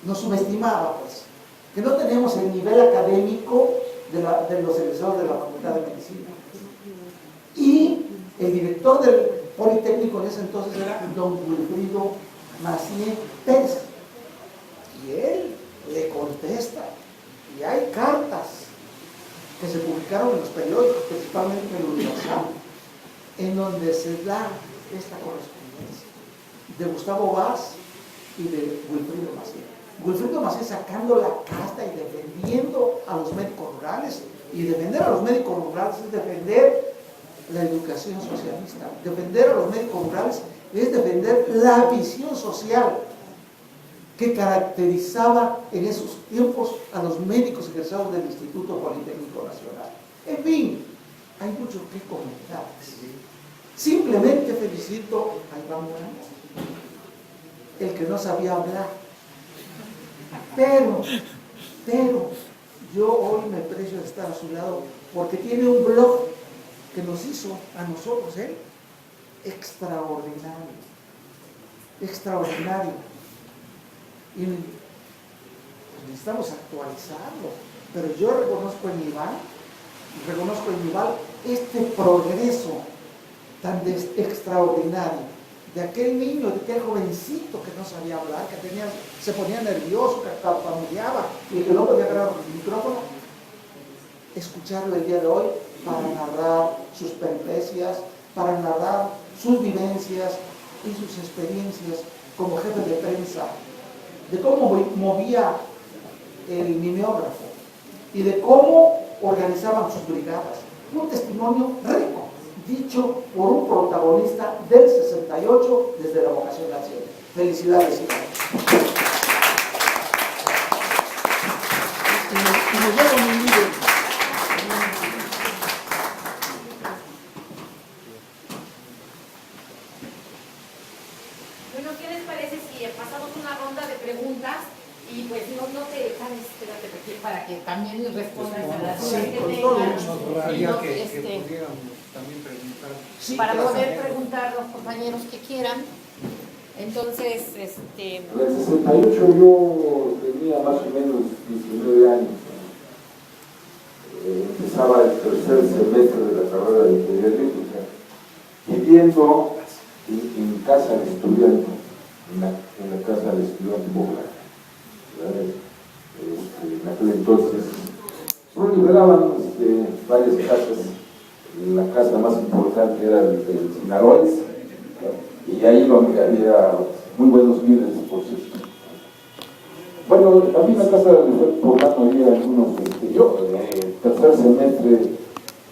nos subestimaba, pues, que no teníamos el nivel académico de los egresados de la Facultad de Medicina. Y el director del Politécnico en ese entonces era don Wilfrido Macié Pérez. Y él le contesta, y hay cartas que se publicaron en los periódicos, principalmente en el Universal, en donde se da esta correspondencia de Gustavo Vaz y de Wilfrido Macié. Wilfrido Macié sacando la casta y defendiendo a los médicos rurales, y defender a los médicos rurales es defender la educación socialista. Defender a los médicos rurales es defender la visión social que caracterizaba en esos tiempos a los médicos egresados del Instituto Politécnico Nacional. En fin, hay mucho que comentar. Simplemente felicito a Iván Morales, el que no sabía hablar. Pero yo hoy me precio de estar a su lado porque tiene un blog que nos hizo a nosotros, extraordinario. Y pues necesitamos actualizarlo. Pero yo reconozco en Iván este progreso tan extraordinario de aquel niño, de aquel jovencito que no sabía hablar, que se ponía nervioso, que tartamudeaba y que no podía agarrar el micrófono. Escucharlo el día de hoy para narrar sus peripecias, para narrar sus vivencias y sus experiencias como jefe de prensa, de cómo movía el mimeógrafo y de cómo organizaban sus brigadas. Un testimonio rico, dicho por un protagonista del 68 desde la vocación al cielo. Felicidades, Iván. Y nos llevo mi libro. Bueno, ¿qué les parece si pasamos una ronda de preguntas Y pues no te dejes, espérate, porque para que también respondas a las dudas Sí, que con tengan. todo nos gustaría sino, que pudiéramos también preguntar. Sí, para poder preguntar a los compañeros que quieran. Entonces, En el 68 yo tenía más o menos 19 años. Empezaba el tercer semestre de la carrera de ingeniería, viviendo en casa del estudiante, en la casa del estudiante Bogotá. En aquel entonces proliferaban varias casas. La casa más importante era el Sinaloa, y ahí donde había muy buenos líderes, por cierto. Bueno, a mí en la casa del poblano había algunos, yo tercer semestre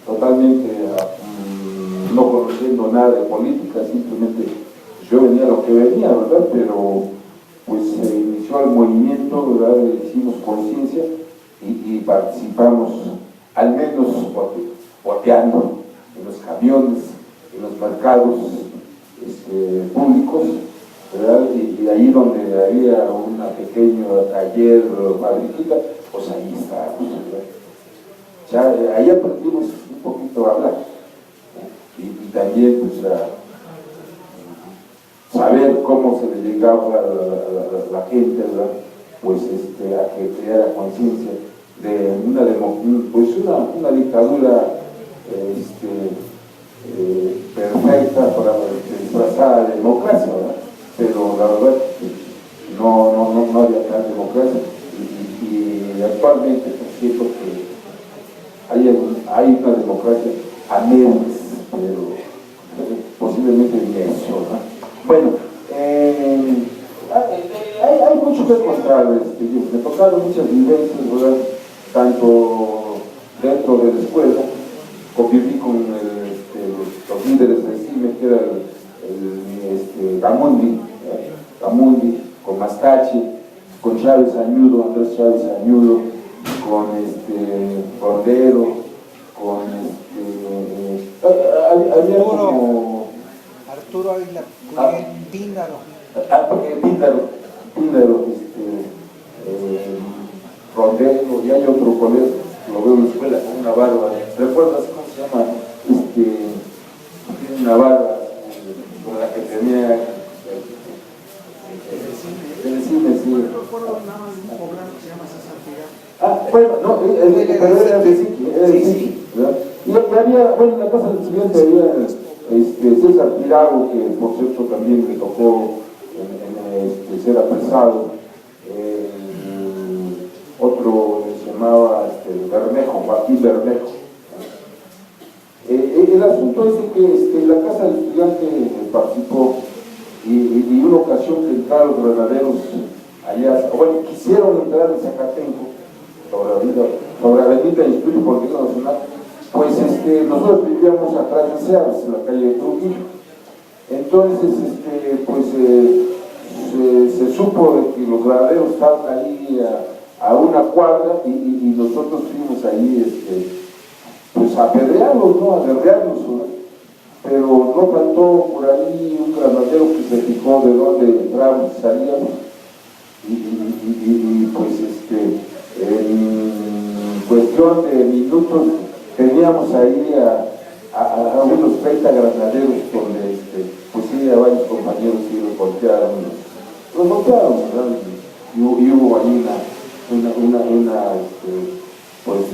totalmente no conociendo nada de política, simplemente yo venía a lo que venía, ¿verdad? Pero pues se inició el movimiento, ¿verdad? Hicimos conciencia y participamos, al menos boteando en los camiones, en los mercados públicos, ¿verdad? Y ahí donde había un pequeño taller o fabriquita, pues ahí estábamos, ¿verdad? Ya, ahí aprendimos un poquito a hablar, ¿eh? Y también pues a saber cómo se le llegaba a la gente, ¿verdad? Pues a que creara conciencia de una dictadura perfecta para disfrazar de democracia, ¿verdad? Pero la verdad no había tal democracia y actualmente siento que hay una democracia a medias, pero posiblemente ni eso, ¿no? Bueno, hay mucho que contar, me tocaron muchas vivencias, ¿verdad? Tanto dentro de la escuela, conviví con los líderes del CIME, que era Gamundi, con Mastache, con Chávez Añudo, Andrés Chávez Añudo, con Cordero, con había como Arturo Ávila, Píndaro. Píndaro, Rondero, y hay otro colega, lo veo en la escuela con una barba. ¿Recuerdas cómo se llama? Tiene una barba con la que tenía el cine, sí. No recuerdo nada más de un poblano que se llama César Tirado. Bueno, no, pero era de Siqui, ¿verdad? Y había, bueno, en la casa del estudiante había César Tirado, que por cierto también le tocó ser apresado. Otro se llamaba Bermejo, Joaquín Bermejo. El asunto es que la casa del estudiante participó y una ocasión que entraron los granaderos allá, bueno, quisieron entrar en Zacatenco sobre Avenida Instituto Político Nacional, pues nosotros vivíamos atrás de Sears, en la calle de Trujillo. Entonces, pues se supo de que los granaderos estaban ahí a una cuadra y nosotros fuimos ahí pues a apedrearlos, ¿no? A guerrearlos, ¿no? Pero no faltó por ahí un granadero que se fijó de dónde entramos y salíamos y pues en cuestión de minutos teníamos ahí a unos 30 granaderos donde pues sí, a varios compañeros sí los golpearon, ¿verdad? Y hubo ahí una pues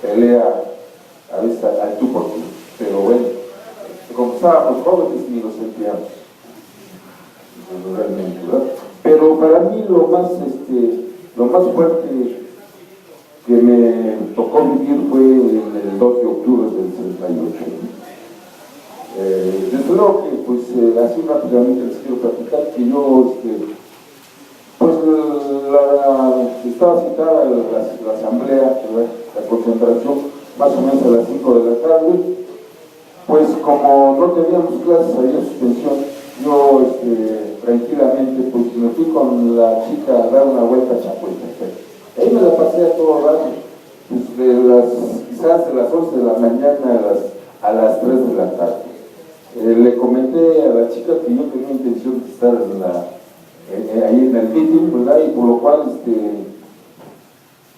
pelea a veces al tú por tú, pero bueno, como estábamos jóvenes ni lo sentíamos realmente, ¿verdad? Pero para mí lo más fuerte que me tocó vivir fue en el 2 de octubre del 68. Desde luego que pues así rápidamente les quiero platicar que yo pues estaba citada la asamblea, la concentración más o menos a las 5 de la tarde, pues como no teníamos clases, había suspensión, yo tranquilamente pues me fui con la chica a dar una vuelta a Chapultepec. Ahí me la pasé a todo rato, pues quizás de las 11 de la mañana a las 3 de la tarde. Le comenté a la chica que yo tenía intención de estar ahí en en el meeting, ¿verdad? Y por lo cual,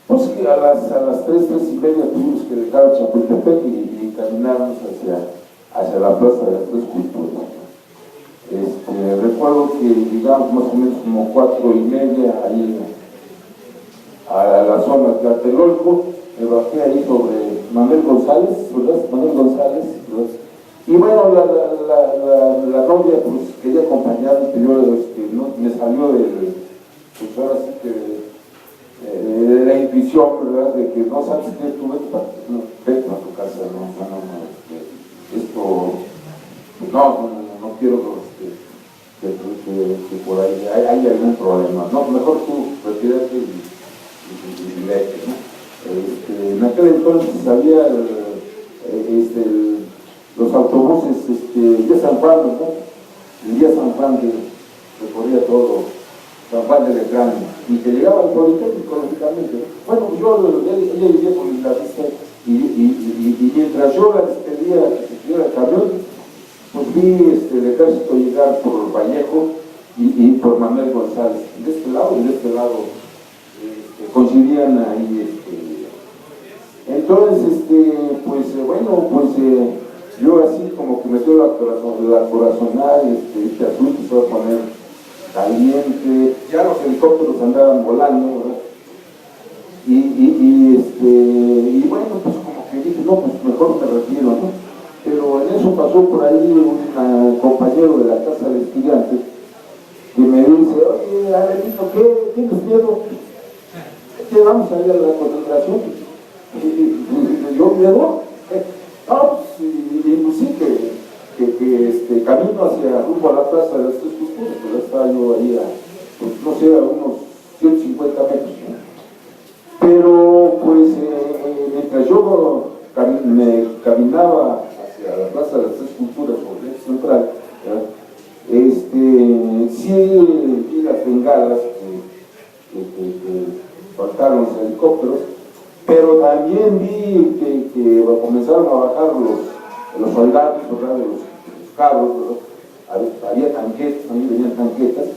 pues que a las 3:30 tuvimos que dejar Chapultepec y caminarnos hacia la Plaza de las Tres Culturas. Recuerdo que llegamos más o menos como 4:30 ahí a la zona de Tlatelolco, me bajé ahí sobre Manuel González, ¿verdad? ¿verdad? Y bueno, la novia pues quería acompañarme, pero yo no, me salió pues ahora sí que de la intuición, ¿verdad? De que no sabes qué, tú vete a tu casa, esto, no quiero que por ahí hay algún problema, no, mejor tú retírate y vete, ¿no? En aquel entonces había los autobuses de San Juan, ¿no? El día San Juan que recorría todo San Juan de Letrán y que llegaba al Politécnico, lógicamente, ¿no? Bueno, pues ella vivía por la vista y mientras yo la despedía que se subiera el camión, pues vi el ejército llegar por Vallejo y por Manuel González, de este lado y de este lado coincidían ahí. Entonces, bueno, yo así como que me dio la corazonada, este asunto se va a poner caliente, ya los helicópteros andaban volando, ¿verdad? Y bueno, pues como que dije, no, pues mejor me retiro, ¿no? Pero en eso pasó por ahí un compañero de la casa de estudiantes que me dice, oye, Adelito, ¿qué? ¿Tienes miedo? ¿Qué vamos a ir a la concentración? Y yo miedo, no, pues sí, que camino hacia rumbo a la Plaza de las Tres Culturas, pues estaba yo ahí pues, no sé, a unos 150 metros, ¿no? Pero pues mientras yo me caminaba hacia la Plaza de las Tres Culturas por el eje central, sí vi las bengalas que faltaron los helicópteros, pero también vi que comenzaron a bajar los soldados, ¿verdad? De los carros, ¿verdad? Había tanquetas, también venían tanquetas,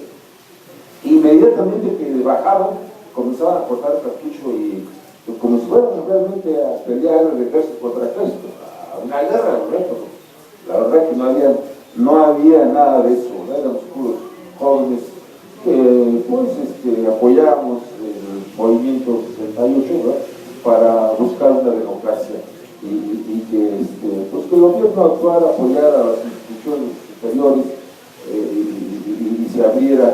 y inmediatamente que bajaban, comenzaban a cortar el cartucho y pues, como si fueran realmente a pelear el ejército contra el ejército, a una guerra, ¿verdad? Pero la verdad que no había nada de eso, ¿verdad? Éramos puros jóvenes que pues apoyábamos el movimiento 68, ¿verdad? Para buscar una democracia y que, pues que el gobierno actuara, apoyara a las instituciones superiores y se abriera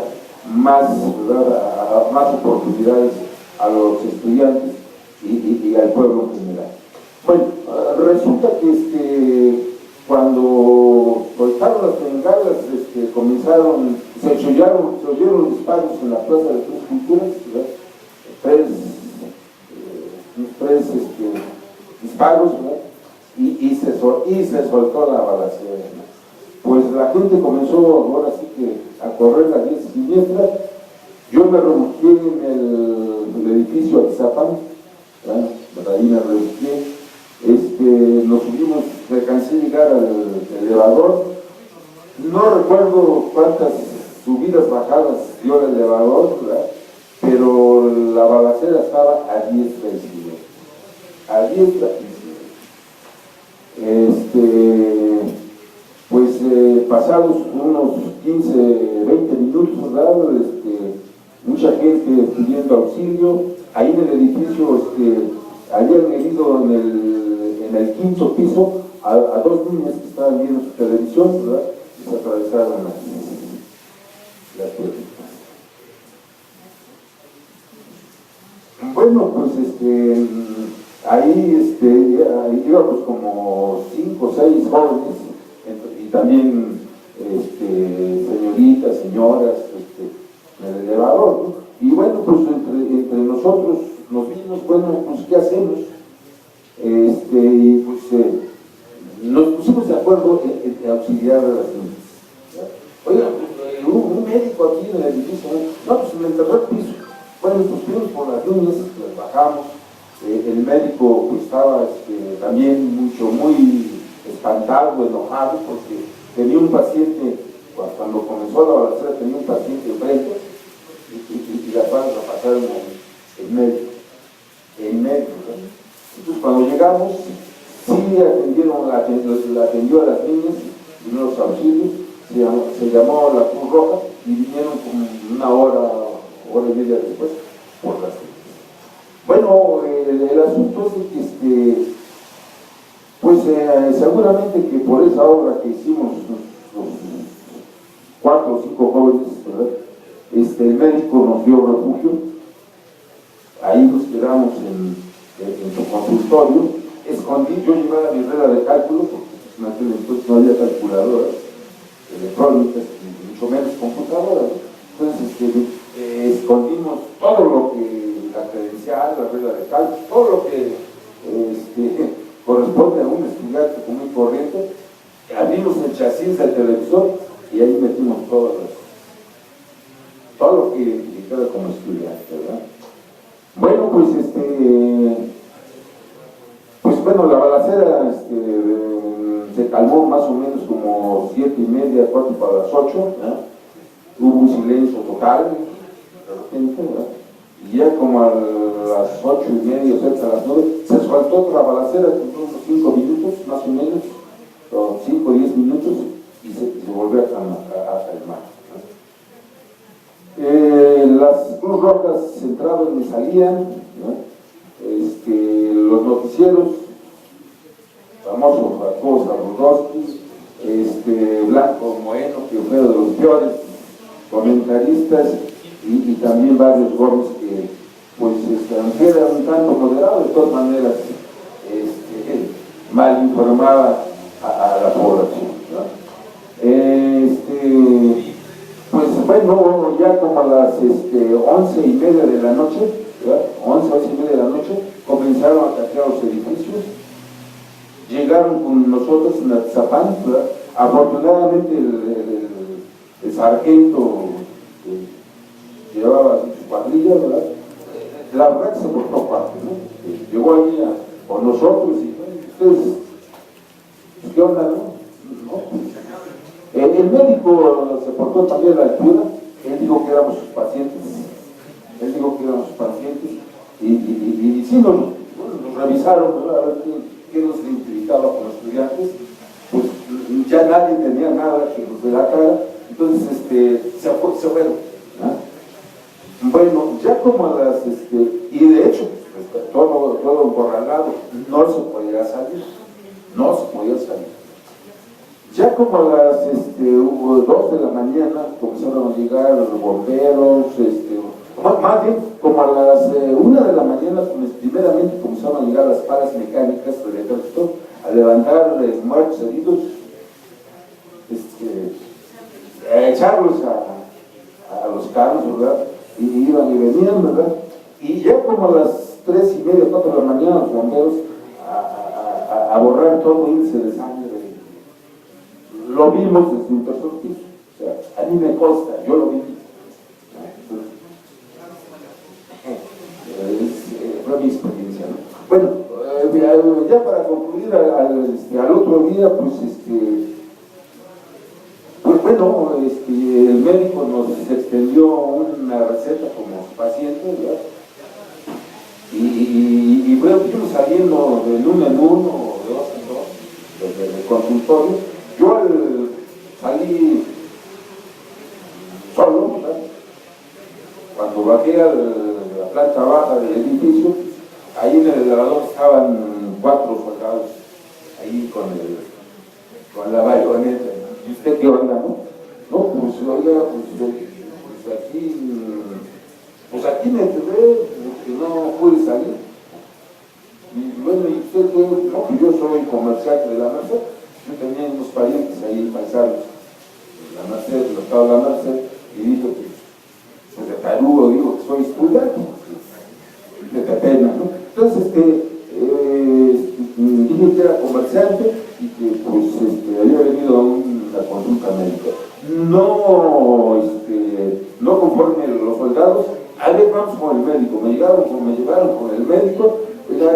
más, ¿verdad? Más oportunidades a los estudiantes y al pueblo en general. Bueno, resulta que cuando soltaron las bengalas, comenzaron, se oyeron disparos en la Plaza de las Tres Culturas, ¿verdad? Tres disparos, ¿verdad? Y se soltó la balacera, ¿no? Pues la gente comenzó ahora sí que a correr la vía siniestra. Yo me refugié en el edificio Atizapán, ahí me refugié. Nos subimos, alcancé a llegar al elevador. No recuerdo cuántas subidas, bajadas dio el elevador, ¿verdad? Pero la balacera estaba a diestra y siniestra. A diestra y siniestra. Pues pasados unos 15, 20 minutos, ¿verdad? Mucha gente pidiendo auxilio. Ahí en el edificio habían herido en el quinto piso a dos niñas que estaban viendo su televisión, ¿verdad? Y se atravesaron las puertas. Bueno, pues ahí íbamos como 5 o 6 jóvenes y también señoritas, señoras en el elevador, ¿no? Y bueno, pues entre nosotros nos vimos, bueno, pues ¿qué hacemos? Y pues nos pusimos de acuerdo en auxiliar a las niñas. Oiga, pues, hubo un médico aquí en el edificio, no, pues en el tercer piso. Bueno, pues fuimos por las niñas, las bajamos. El médico pues, estaba también muy espantado, enojado, porque tenía un paciente, cuando comenzó la balacera tenía un paciente enfrente, atendió a las niñas, primeros auxilios, se llamó la Cruz Roja y vinieron como una hora y media después por las niñas. Bueno, el asunto es que, pues seguramente que por esa obra que hicimos los 4 o 5 jóvenes, ¿verdad? El médico nos dio refugio. Ahí nos quedamos en su consultorio, escondí, yo llevaba mi regla de cálculo, porque en aquel entonces no había calculadoras electrónicas, ni mucho menos computadoras, ¿no? Entonces escondimos todo lo que, la credencial, la regla de cálculo, todo lo que corresponde a un estudiante común y corriente, abrimos el chasis del televisor y ahí metimos todo lo que identificaba como estudiante, ¿verdad? Bueno, pues bueno, la balacera se calmó más o menos como 7:30, 4 para las 8, ¿verdad? Hubo un silencio total, de repente, ¿verdad? Y ya como a las 8:30, cerca a las 9, se soltó otra balacera, unos 5 minutos, más o menos, o 5 o 10 minutos, y se volvió a calmar. Las Cruz Rojas entraban y salían, ¿no? Los noticieros, famosos Jacobo Zabludowski, Blanco Moreno, que fue de los peores comentaristas, y también varios gorros que, pues, aunque era un tanto moderado, de todas maneras, mal informaba a la población, ¿no? Pues bueno, ya como a las 11:30 de la noche, ¿verdad? 11:30 de la noche, comenzaron a atacar los edificios, llegaron con nosotros en Atizapán, ¿verdad? Afortunadamente el sargento que llevaba su cuadrilla, ¿verdad? La verdad que se portó parte, ¿no? Llegó allí con nosotros y ustedes, ¿qué onda, no? El médico se portó también a la altura, él dijo que éramos sus pacientes, y sí nos revisaron, ¿verdad? A ver qué nos identificaba como estudiantes, pues ya nadie tenía nada que nos delatara, entonces se fueron, ¿no? Bueno, ya como a las, y de hecho, todo emborralado, no se podía salir. Ya como a las 2 de la mañana comenzaron a llegar los bomberos, más bien como a las 1 de la mañana, primeramente comenzaron a llegar las palas mecánicas del ejército a levantar muertos, heridos, a echarlos a los carros, ¿verdad? Y iban y venían, ¿verdad? Y ya como a las 3:30, 4 de la mañana los bomberos a borrar todo índice de sangre. Lo vimos desde un tercer piso, o sea, a mí me consta, yo lo vi. Fue mi experiencia, ¿no? Bueno, ya para concluir al otro día, pues bueno, el médico nos extendió una receta como paciente, ¿verdad? Y bueno, fuimos saliendo de 1 en 1 o de 2 en 2 del consultorio. Yo salí solo, ¿verdad? Cuando bajé a la planta baja del edificio, ahí en el elevador estaban 4 soldados, ahí con la bayoneta. ¿Y usted qué onda, no? No, pues oiga, pues aquí me quedé, que no pude salir. Y bueno, ¿y usted qué? No, pues yo soy comerciante de la Merced. Yo tenía unos parientes ahí paisanos, la Merced, el estado de la Merced, y dijo que, pues de Tarugo, digo que soy estudiante, de pena, ¿no? Entonces, dije que era comerciante y que, pues, había venido a una consulta médica. No conforme los soldados, a ver, vamos con el médico, me llevaron con el médico, ya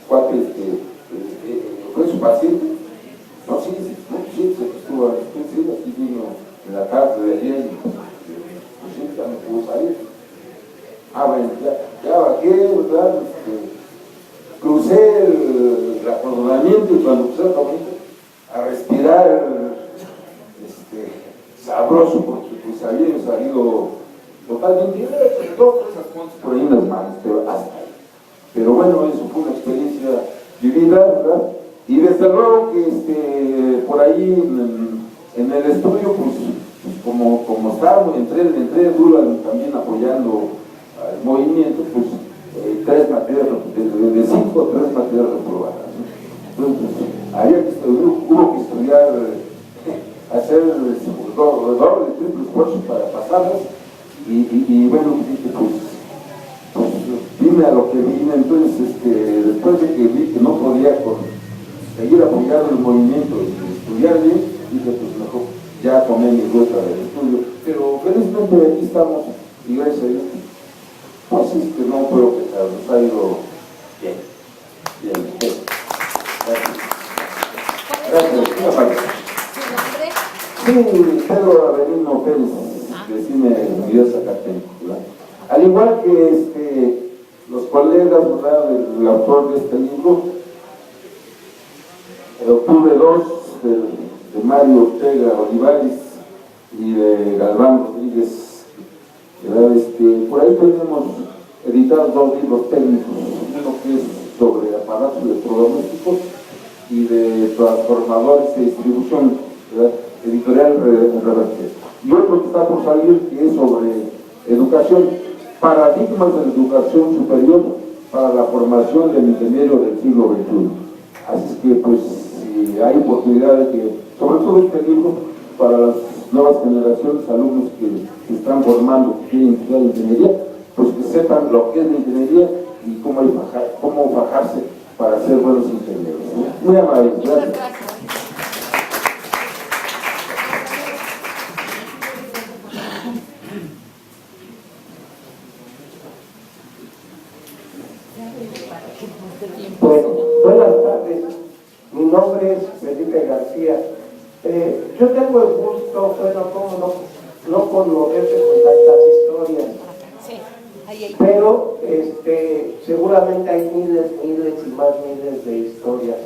cuate, fue su paciente. No, sí, se estuvo aquí vino en la tarde de ayer y pues sí, ya no pudo salir. Bueno, ya bajé, ¿verdad? crucé el acordonamiento y cuando crucé el caminito a respirar sabroso, porque pues había salido totalmente todas esas cosas por ahí en las manos, pero hasta ahí. Pero bueno, eso fue una experiencia vivida, ¿verdad? Y desde luego que por ahí en el estudio, pues como estábamos, entré duro también apoyando al movimiento, pues 3 materias, de 5 3 materias reprobadas, ¿no? Entonces, hubo que estudiar, hacer doble, triple esfuerzo para pasarlas, y bueno, pues vine a lo que vine. Entonces, después de que vi que no podía seguir apoyando el movimiento y estudiar bien, dije, pues mejor ya tomé mi ruta del estudio, pero felizmente aquí estamos, y gracias a Dios, pues no puedo quejar, nos ha ido bien, bien. Gracias. Gracias. ¿Su nombre? Sí, Pedro Avelino Pérez, de Cine Video Zacatenco, ¿verdad? Al igual que los colegas, ¿verdad?, del autor de este libro, el octubre 2 de Mario Ortega Olivares y de Galván Rodríguez, ¿verdad? Por ahí tenemos editados 2 libros técnicos, uno que es sobre aparatos electrodomésticos y de transformadores de distribución, ¿verdad?, editorial Reverter, y otro que está por salir, que es sobre educación, paradigmas de la educación superior para la formación del ingeniero del siglo XXI. Así es que, pues, si hay oportunidad de que, sobre todo este libro, para las nuevas generaciones, alumnos que se están formando, que quieren estudiar ingeniería, pues que sepan lo que es la ingeniería y cómo fajarse para ser buenos ingenieros. Muy amables, gracias. Bueno, buenas tardes. Mi nombre es Felipe García. Yo tengo el gusto, bueno, como no conmoverse con tantas historias, pero seguramente hay miles y más miles de historias.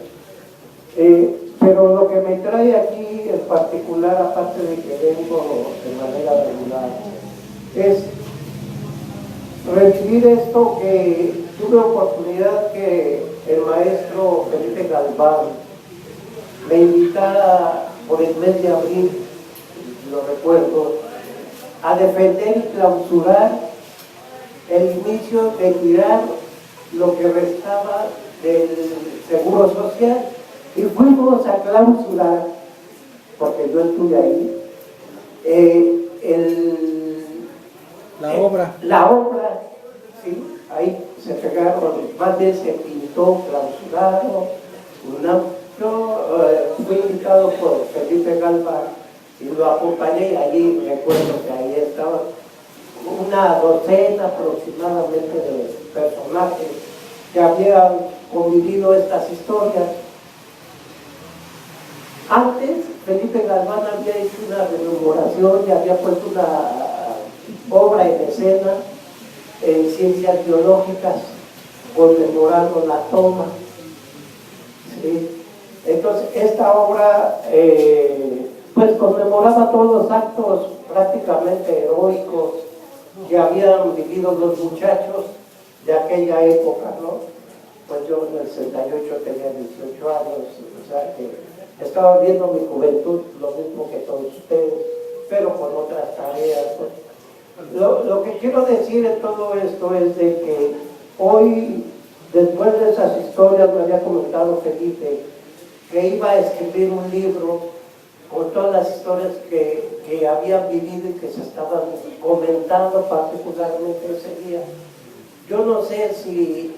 Pero lo que me trae aquí en particular, aparte de que vengo de manera regular, es revivir esto que tuve oportunidad que el maestro Felipe Galván me invitara por el mes de abril, lo recuerdo, a defender y clausurar el inicio de tirar lo que restaba del Seguro Social, y fuimos a clausurar, porque yo estuve ahí, la obra, ¿sí? Ahí se pegaron, más bien se pintó, clausurado. Yo fui invitado por Felipe Galván y lo acompañé, y allí recuerdo que ahí estaban una docena aproximadamente de personajes que habían convivido estas historias. Antes, Felipe Galván había hecho una rememoración y había puesto una obra en escena en ciencias biológicas, conmemorando la toma. ¿Sí? Entonces, esta obra pues conmemoraba todos los actos prácticamente heroicos que habían vivido los muchachos de aquella época, ¿no? Pues yo en el 68 tenía 18 años, o sea que estaba viendo mi juventud, lo mismo que todos ustedes, pero con otras tareas, pues. Lo que quiero decir en todo esto es de que hoy, después de esas historias, me había comentado Felipe que iba a escribir un libro con todas las historias que habían vivido y que se estaban comentando particularmente ese día. Yo no sé si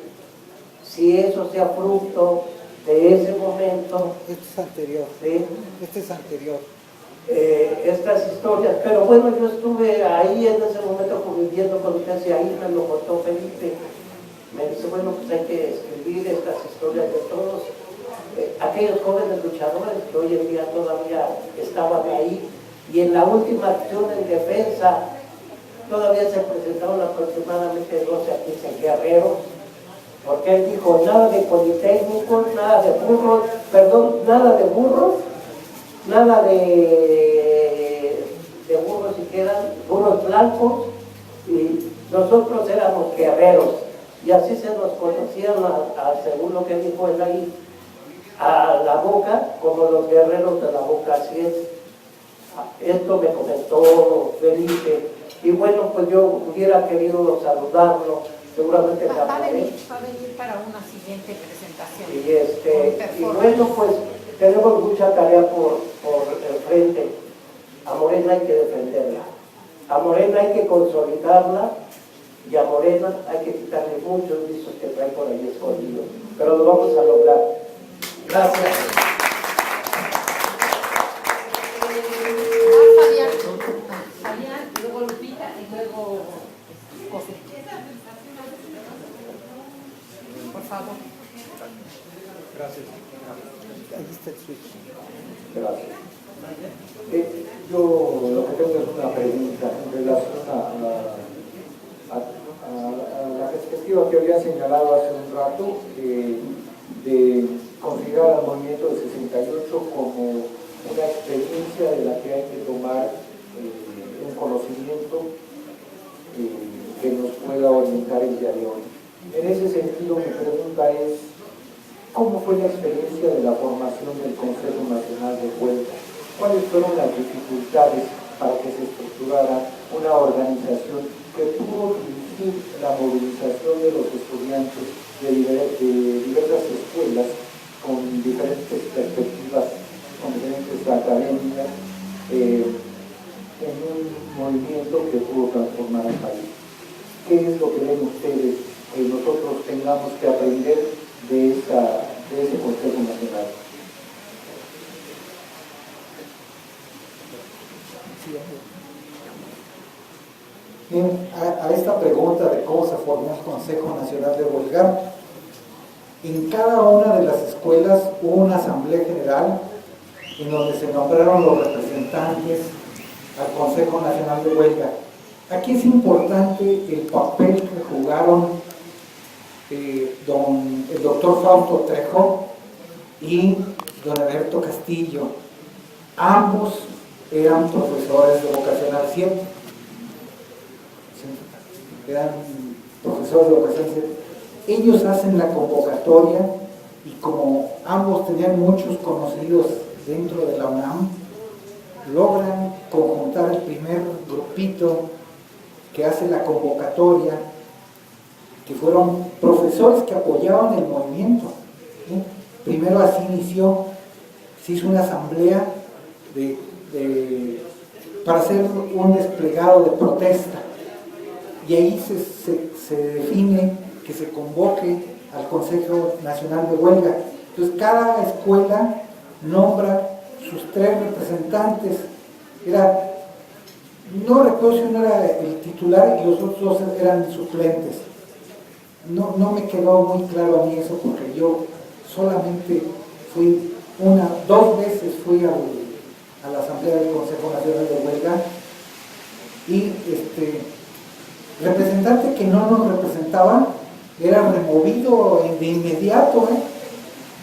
eso sea fruto de ese momento. Este es anterior. ¿Sí? Este es anterior. Estas historias, pero bueno, yo estuve ahí en ese momento conviviendo con ustedes y ahí me lo contó Felipe. Me dice, bueno, pues hay que escribir estas historias de todos aquellos jóvenes luchadores que hoy en día todavía estaban ahí, y en la última acción en defensa todavía se presentaron aproximadamente 12 a 15 guerreros porque él dijo nada de politécnicos, nada de burros, perdón, nada de burros, nada de burros siquiera, burros blancos, y nosotros éramos guerreros, y así se nos conocían, según lo que dijo él ahí, a la boca, como los guerreros de la boca. Así es. Esto me comentó Felipe, y bueno, pues yo hubiera querido saludarlo, seguramente Va a venir para una siguiente presentación. y bueno, pues tenemos mucha tarea por el frente. A Morena hay que defenderla, a Morena hay que consolidarla, y a Morena hay que quitarle muchos visos que trae por ahí escondidos, pero lo vamos a lograr. Gracias. Fabián, y luego Lupita y luego José. Por favor. Gracias. Ahí está el switch. Gracias. Yo lo que tengo es una pregunta en relación a la perspectiva que había señalado hace un rato de considerar al movimiento del 68 como una experiencia de la que hay que tomar un conocimiento que nos pueda orientar el día de hoy. En ese sentido, mi pregunta es, ¿cómo fue la experiencia de la formación del Consejo Nacional de Huelga? ¿Cuáles fueron las dificultades para que se estructurara una organización que pudo dirigir la movilización de los estudiantes de diversas escuelas con diferentes perspectivas, con diferentes academias, en un movimiento que pudo transformar al país? ¿Qué es lo que ven ustedes que nosotros tengamos que aprender de ese Consejo Nacional? Bien, a esta pregunta de cómo se formó el Consejo Nacional de Huelga, en cada una de las escuelas hubo una asamblea general en donde se nombraron los representantes al Consejo Nacional de Huelga. Aquí es importante el papel que jugaron el doctor Fausto Trejo y don Alberto Castillo. Ambos eran profesores de vocacional 7. Eran profesores de vocacional 7. Ellos hacen la convocatoria y como ambos tenían muchos conocidos dentro de la UNAM, logran conjuntar el primer grupito que hace la convocatoria, que fueron profesores que apoyaban el movimiento, ¿sí? Primero así inició, se hizo una asamblea para hacer un desplegado de protesta, y ahí se define que se convoque al Consejo Nacional de Huelga. Entonces cada escuela nombra sus 3 representantes. No recuerdo si uno era el titular y los otros 2 eran suplentes. No me quedó muy claro a mí eso, porque yo solamente fui 2 veces fui a la Asamblea del Consejo Nacional de Huelga, y representante que no nos representaba era removido de inmediato.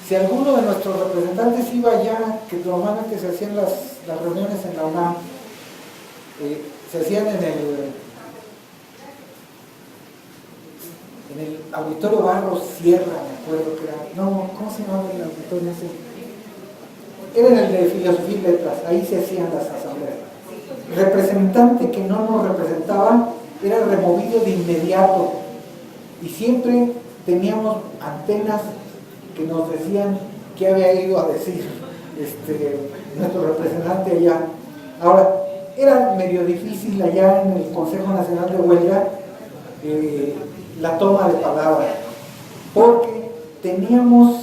Si alguno de nuestros representantes iba ya, que normalmente se hacían las reuniones en la UNAM, se hacían en el Auditorio Barros Sierra, me acuerdo que era, ¿cómo se llamaba el auditorio ese? Era en el de Filosofía y Letras, ahí se hacían las asambleas. Representante que no nos representaba era removido de inmediato, y siempre teníamos antenas que nos decían qué había ido a decir nuestro representante allá. Ahora, era medio difícil allá en el Consejo Nacional de Huelga la toma de palabra, porque teníamos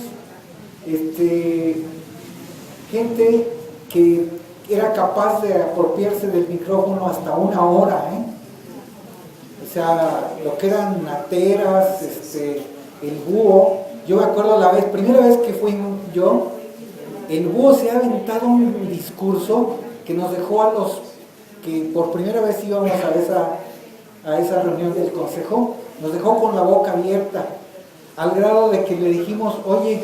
gente que era capaz de apropiarse del micrófono hasta 1 hora, o sea, lo que eran nateras, el búho. Yo me acuerdo primera vez que fui yo, el búho se ha aventado un discurso que nos dejó a los que por primera vez íbamos a esa reunión del consejo, nos dejó con la boca abierta. al grado de que le dijimos, oye,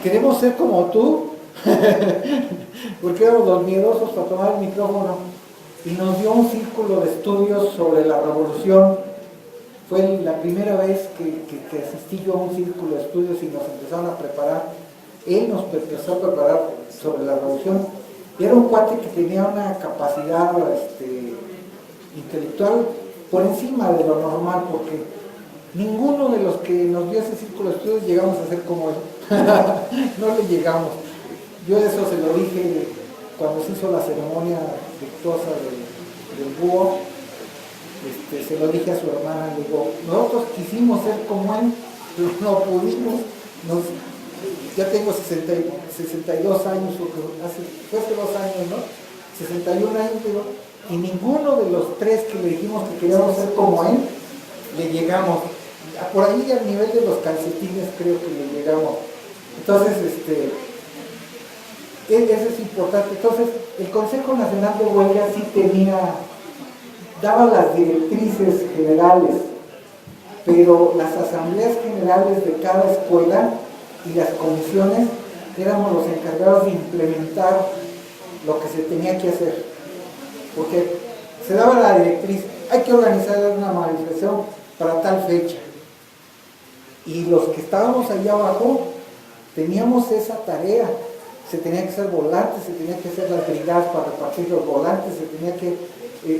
queremos ser como tú, porque éramos los miedosos para tomar el micrófono, y nos dio un círculo de estudios sobre la revolución. Fue la primera vez que asistí yo a un círculo de estudios y nos empezaron a preparar. Él nos empezó a preparar sobre la revolución. Era un cuate que tenía una capacidad intelectual por encima de lo normal, porque ninguno de los que nos dio ese círculo de estudios llegamos a ser como él. No le llegamos. Yo eso se lo dije cuando se hizo la ceremonia victuosa del búho. Se lo dije a su hermana, le digo, nosotros quisimos ser como él, pero no pudimos. Ya tengo 62 años, fue hace 2 años, ¿no? 61 años, digo, y ninguno de los 3 que le dijimos que queríamos ser como él, le llegamos. Por ahí al nivel de los calcetines creo que le llegamos. Entonces, eso es importante. Entonces, el Consejo Nacional de Huelga sí daba las directrices generales, pero las asambleas generales de cada escuela y las comisiones éramos los encargados de implementar lo que se tenía que hacer, porque se daba la directriz, hay que organizar una manifestación para tal fecha, y los que estábamos allá abajo teníamos esa tarea. Se tenía que hacer volantes, se tenía que hacer las brigadas para repartir los volantes, se tenía que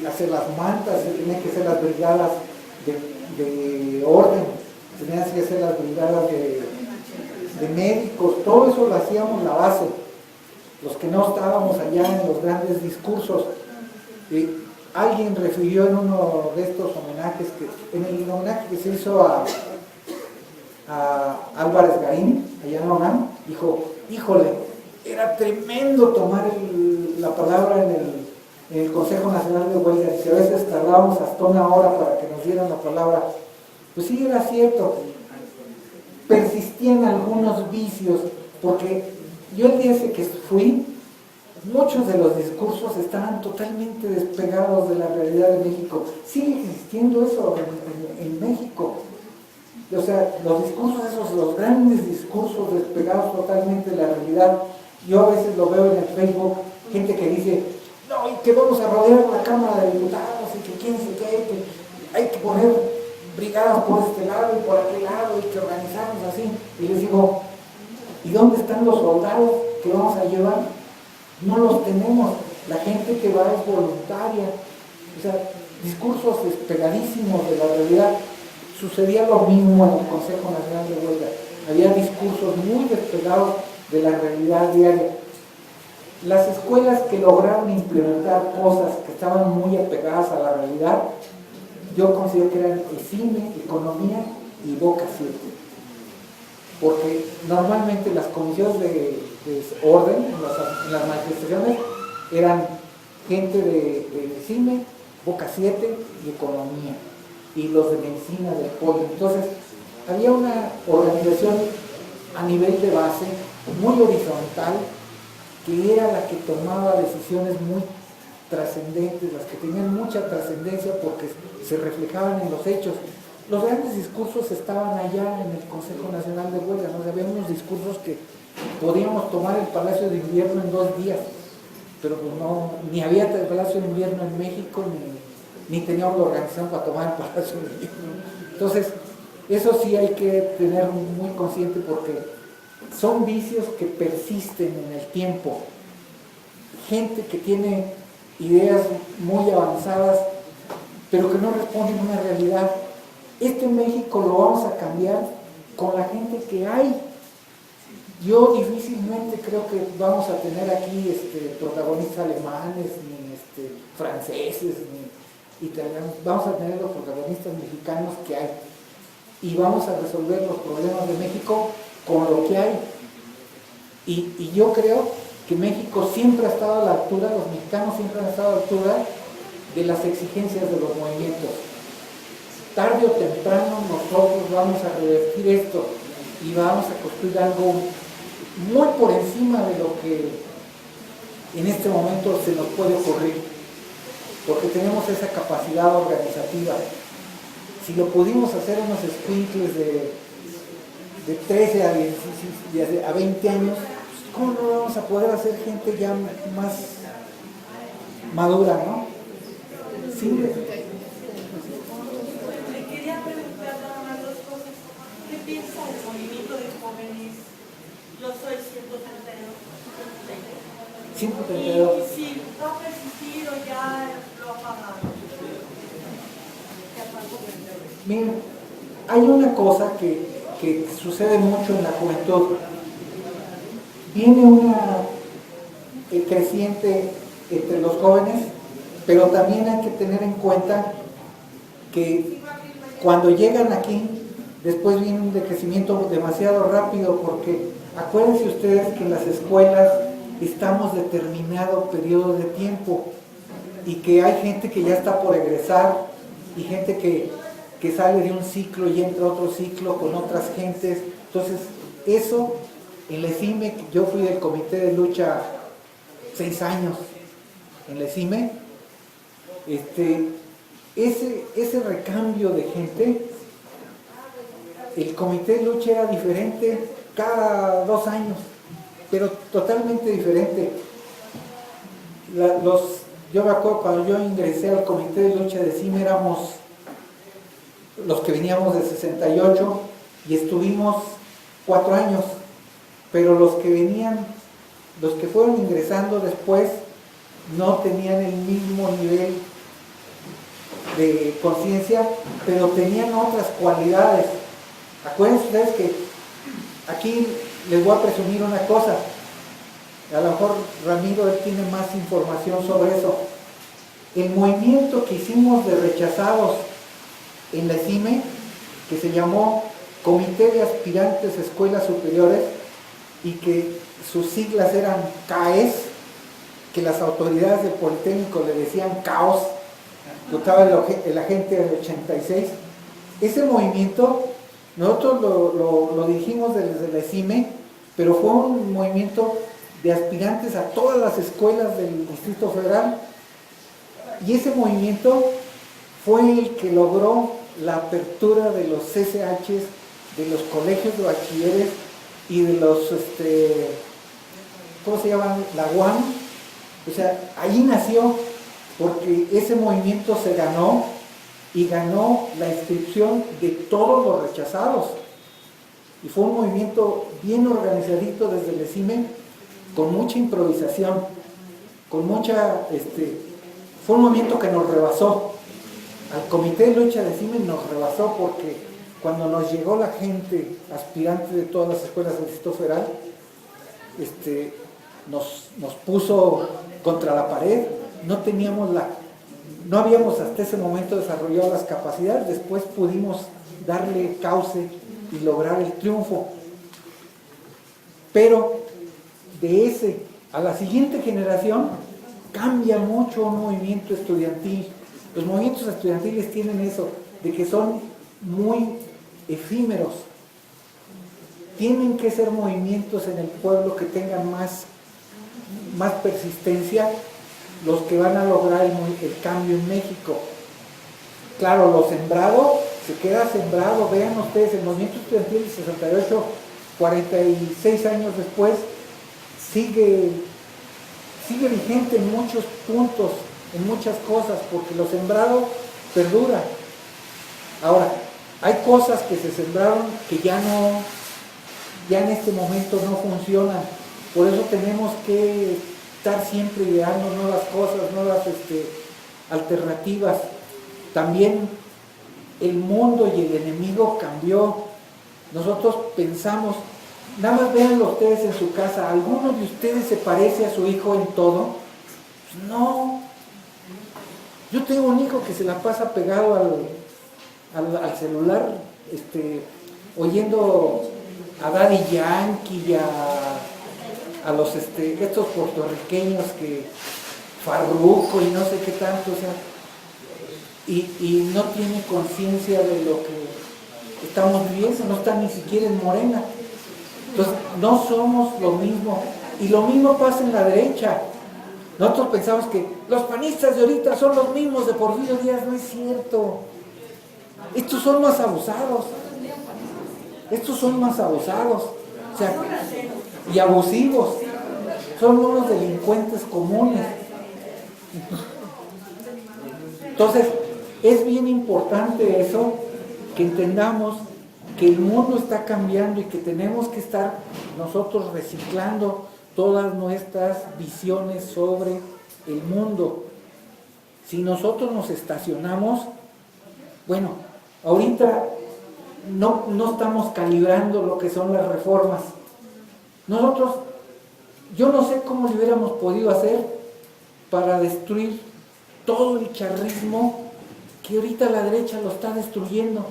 hacer las mantas, se tenía que hacer las brigadas de orden, se tenían que hacer las brigadas de médicos, todo eso lo hacíamos la base, los que no estábamos allá en los grandes discursos. Alguien refirió en uno de estos homenajes, en el homenaje que se hizo a Álvarez Garín, allá en la UNAM, dijo, híjole, era tremendo tomar la palabra en el Consejo Nacional de Huelga, y a veces tardábamos hasta 1 hora para que nos dieran la palabra. Pues sí, era cierto, persistían algunos vicios, porque yo el día ese que fui, muchos de los discursos estaban totalmente despegados de la realidad de México. Sigue existiendo eso en México. O sea, los discursos esos, los grandes discursos despegados totalmente de la realidad. Yo a veces lo veo en el Facebook, gente que dice, no, y que vamos a rodear la Cámara de Diputados, y que quién se qué, que hay que poner brigadas por este lado y por aquel lado, y que organizarnos así. Y les digo, ¿y dónde están los soldados que vamos a llevar? No los tenemos. La gente que va es voluntaria. O sea, discursos despegadísimos de la realidad. Sucedía lo mismo en el Consejo Nacional de Huelga. Había discursos muy despegados de la realidad diaria. Las escuelas que lograron implementar cosas que estaban muy apegadas a la realidad, yo considero que eran el cine, economía y Boca 7. Porque normalmente las comisiones de orden en las manifestaciones eran gente de cine, Boca 7 y economía, y los de medicina del Poli. Entonces, había una organización a nivel de base, muy horizontal, que era la que tomaba decisiones muy trascendentes, las que tenían mucha trascendencia porque se reflejaban en los hechos. Los grandes discursos estaban allá en el Consejo Nacional de Huelga, ¿no? Había unos discursos que podíamos tomar el Palacio de Invierno en 2 días, pero pues no, ni había el Palacio de Invierno en México, ni teníamos la organización para tomar el Palacio de Invierno. Entonces, eso sí hay que tener muy consciente, porque son vicios que persisten en el tiempo. Gente que tiene ideas muy avanzadas, pero que no responden a una realidad. Esto en México lo vamos a cambiar con la gente que hay. Yo difícilmente creo que vamos a tener aquí protagonistas alemanes, ni franceses, ni italianos. Vamos a tener los protagonistas mexicanos que hay. Y vamos a resolver los problemas de México con lo que hay. Y yo creo que México siempre ha estado a la altura, los mexicanos siempre han estado a la altura de las exigencias de los movimientos. Tarde o temprano nosotros vamos a revertir esto y vamos a construir algo muy por encima de lo que en este momento se nos puede ocurrir, porque tenemos esa capacidad organizativa. Si lo pudimos hacer unos escuincles de 13 a 16, a 20 años, pues, ¿cómo no vamos a poder hacer gente ya más madura, no? Sí. Le quería preguntar nada más dos cosas. ¿Qué piensa del movimiento de jóvenes? Yo soy 132. 132. Y si va a persistir o ya lo ha pagado. Miren, hay una cosa que sucede mucho en la juventud. Viene una creciente entre los jóvenes, pero también hay que tener en cuenta que cuando llegan aquí, después viene un decrecimiento demasiado rápido, porque acuérdense ustedes que en las escuelas estamos determinado periodo de tiempo y que hay gente que ya está por egresar y gente que sale de un ciclo y entra a otro ciclo con otras gentes. Entonces, eso en la ESIME, yo fui del comité de lucha 6 años en la ESIME, ese recambio de gente, el comité de lucha era diferente cada 2 años, pero totalmente diferente. Yo me acuerdo cuando yo ingresé al comité de lucha de ESIME, éramos los que veníamos de 68 y estuvimos 4 años, pero los que fueron ingresando después no tenían el mismo nivel de conciencia, pero tenían otras cualidades. Acuérdense ustedes que aquí les voy a presumir una cosa, a lo mejor Ramiro él tiene más información sobre eso. El movimiento que hicimos de rechazados en la ESIME, que se llamó Comité de Aspirantes a Escuelas Superiores, y que sus siglas eran CAES, que las autoridades del Politécnico le decían caos, votaba el agente del 86. Ese movimiento nosotros lo dirigimos desde la ESIME, pero fue un movimiento de aspirantes a todas las escuelas del Distrito Federal, y ese movimiento fue el que logró la apertura de los CCHs, de los colegios de bachilleres y de los, ¿cómo se llaman? La UAM. O sea, ahí nació, porque ese movimiento se ganó y ganó la inscripción de todos los rechazados. Y fue un movimiento bien organizadito desde el ESIME, con mucha improvisación, con mucha, fue un movimiento que nos rebasó. Al comité de lucha de ESIME nos rebasó, porque cuando nos llegó la gente aspirante de todas las escuelas del Distrito Federal, nos puso contra la pared. No habíamos hasta ese momento desarrollado las capacidades. Después pudimos darle cauce y lograr el triunfo. Pero a la siguiente generación cambia mucho un movimiento estudiantil. Los movimientos estudiantiles tienen eso, de que son muy efímeros. Tienen que ser movimientos en el pueblo que tengan más persistencia, los que van a lograr el cambio en México. Claro, lo sembrado se queda sembrado. Vean ustedes, el movimiento estudiantil de 68, 46 años después, sigue vigente en muchos puntos, en muchas cosas, porque lo sembrado perdura. Ahora, hay cosas que se sembraron que ya en este momento no funcionan. Por eso tenemos que estar siempre ideando nuevas cosas, nuevas alternativas. También el mundo y el enemigo cambió. Nosotros pensamos, nada más véanlo ustedes en su casa, ¿alguno de ustedes se parece a su hijo en todo? Pues no. Yo tengo un hijo que se la pasa pegado al celular, oyendo a Daddy Yankee y a los estos puertorriqueños, que Farruko y no sé qué tanto, o sea, y no tiene conciencia de lo que estamos viviendo, no está ni siquiera en Morena. Entonces, no somos lo mismo, y lo mismo pasa en la derecha. Nosotros pensamos que los panistas de ahorita son los mismos de Porfirio Díaz. No es cierto. Estos son más abusados. Estos son más abusados, o sea, y abusivos. Son unos delincuentes comunes. Entonces, es bien importante eso, que entendamos que el mundo está cambiando y que tenemos que estar nosotros reciclando todas nuestras visiones sobre el mundo. Si nosotros nos estacionamos, bueno, ahorita no estamos calibrando lo que son las reformas. Nosotros, yo no sé cómo lo hubiéramos podido hacer para destruir todo el charrismo que ahorita la derecha lo está destruyendo.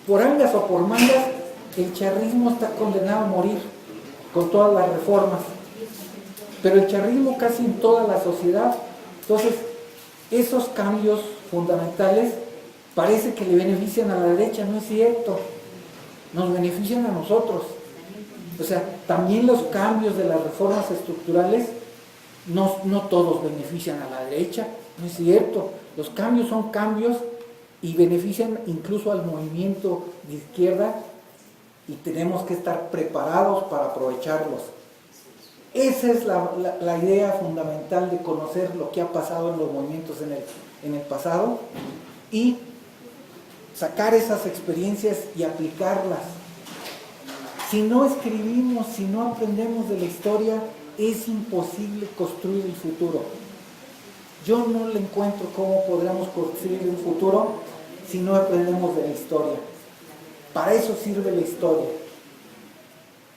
Por angas o por mangas, el charrismo está condenado a morir con todas las reformas. Pero el charrismo casi en toda la sociedad. Entonces, esos cambios fundamentales parece que le benefician a la derecha, no es cierto. Nos benefician a nosotros. O sea, también los cambios de las reformas estructurales no todos benefician a la derecha, no es cierto. Los cambios son cambios y benefician incluso al movimiento de izquierda y tenemos que estar preparados para aprovecharlos. Esa es la idea fundamental de conocer lo que ha pasado en los movimientos en el pasado y sacar esas experiencias y aplicarlas. Si no escribimos, si no aprendemos de la historia, es imposible construir el futuro. Yo no le encuentro cómo podremos construir un futuro si no aprendemos de la historia. Para eso sirve la historia,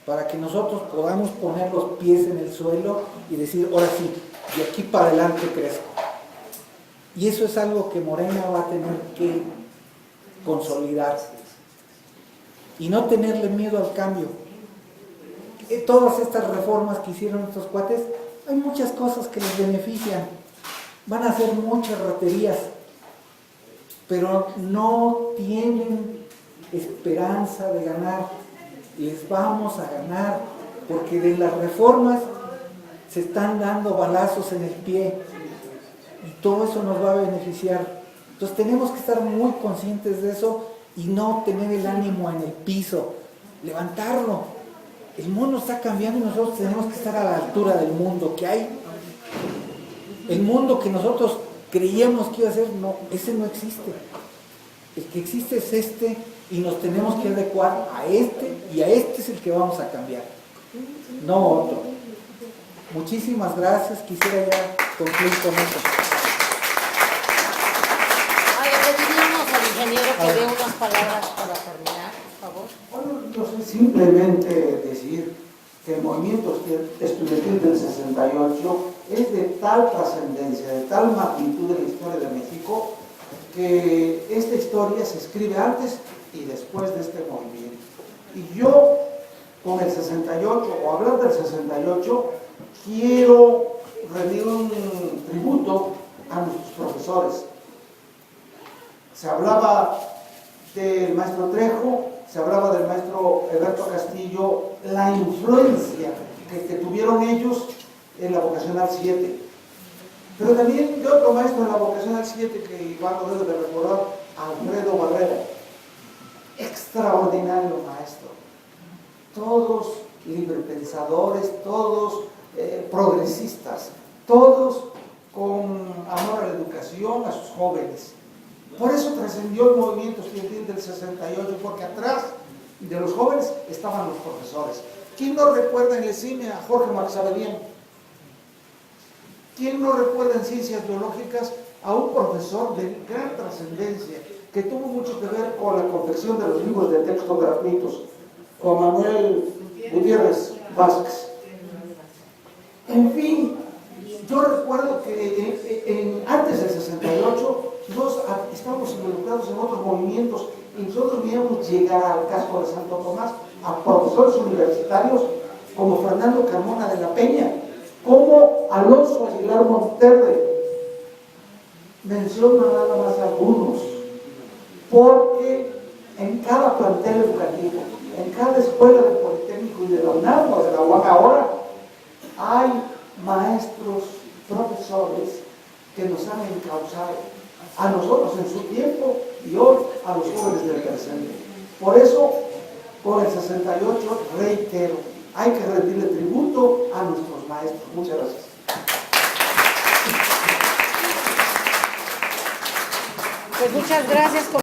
para que nosotros podamos poner los pies en el suelo y decir, ahora sí, de aquí para adelante crezco. Y eso es algo que Morena va a tener que consolidar y no tenerle miedo al cambio. Todas estas reformas que hicieron estos cuates, hay muchas cosas que les benefician, van a hacer muchas raterías, pero no tienen esperanza de ganar. Les vamos a ganar, porque de las reformas se están dando balazos en el pie y todo eso nos va a beneficiar. Entonces tenemos que estar muy conscientes de eso y no tener el ánimo en el piso, levantarlo. El mundo está cambiando y nosotros tenemos que estar a la altura del mundo que hay. El mundo que nosotros creíamos que iba a ser, no, ese no existe. El que existe es este y nos tenemos que adecuar a este y a este es el que vamos a cambiar, no otro. Muchísimas gracias, quisiera ya concluir con eso. Le pedimos al ingeniero que dé unas palabras para terminar, por favor. Bueno, yo sé simplemente decir que el movimiento estudiantil del 68 es de tal trascendencia, de tal magnitud en la historia de México, que esta historia se escribe antes y después de este movimiento. Y yo, con el 68, o hablar del 68, quiero rendir un tributo a nuestros profesores. Se hablaba del maestro Trejo, se hablaba del maestro Alberto Castillo, la influencia que tuvieron ellos en la vocacional 7. Pero también de otro maestro en la vocacional 7 que igual lo debe de recordar, Alfredo Barrera. Extraordinario maestro. Todos librepensadores, todos progresistas, todos con amor a la educación, a sus jóvenes. Por eso trascendió el movimiento estudiantil del 68, porque atrás de los jóvenes estaban los profesores. ¿Quién no recuerda en el cine a Jorge Maxabelian? ¿Quién no recuerda en ciencias biológicas a un profesor de gran trascendencia que tuvo mucho que ver con la confección de los libros de texto gratuitos, con Manuel Gutiérrez Vázquez? En fin, yo recuerdo que antes del 68 nosotros estábamos involucrados en otros movimientos y nosotros veíamos llegar al casco de Santo Tomás a profesores universitarios como Fernando Carmona de la Peña, como Alonso Aguilar Monterde. Menciono nada más algunos, porque en cada plantel educativo, en cada escuela del Politécnico y de la UNAM o de la UAM ahora, hay maestros, profesores que nos han encauzado a nosotros en su tiempo y hoy a los jóvenes del presente. Por eso, con el 68, reitero, hay que rendirle tributo a nuestros maestros. Muchas gracias. Pues muchas gracias.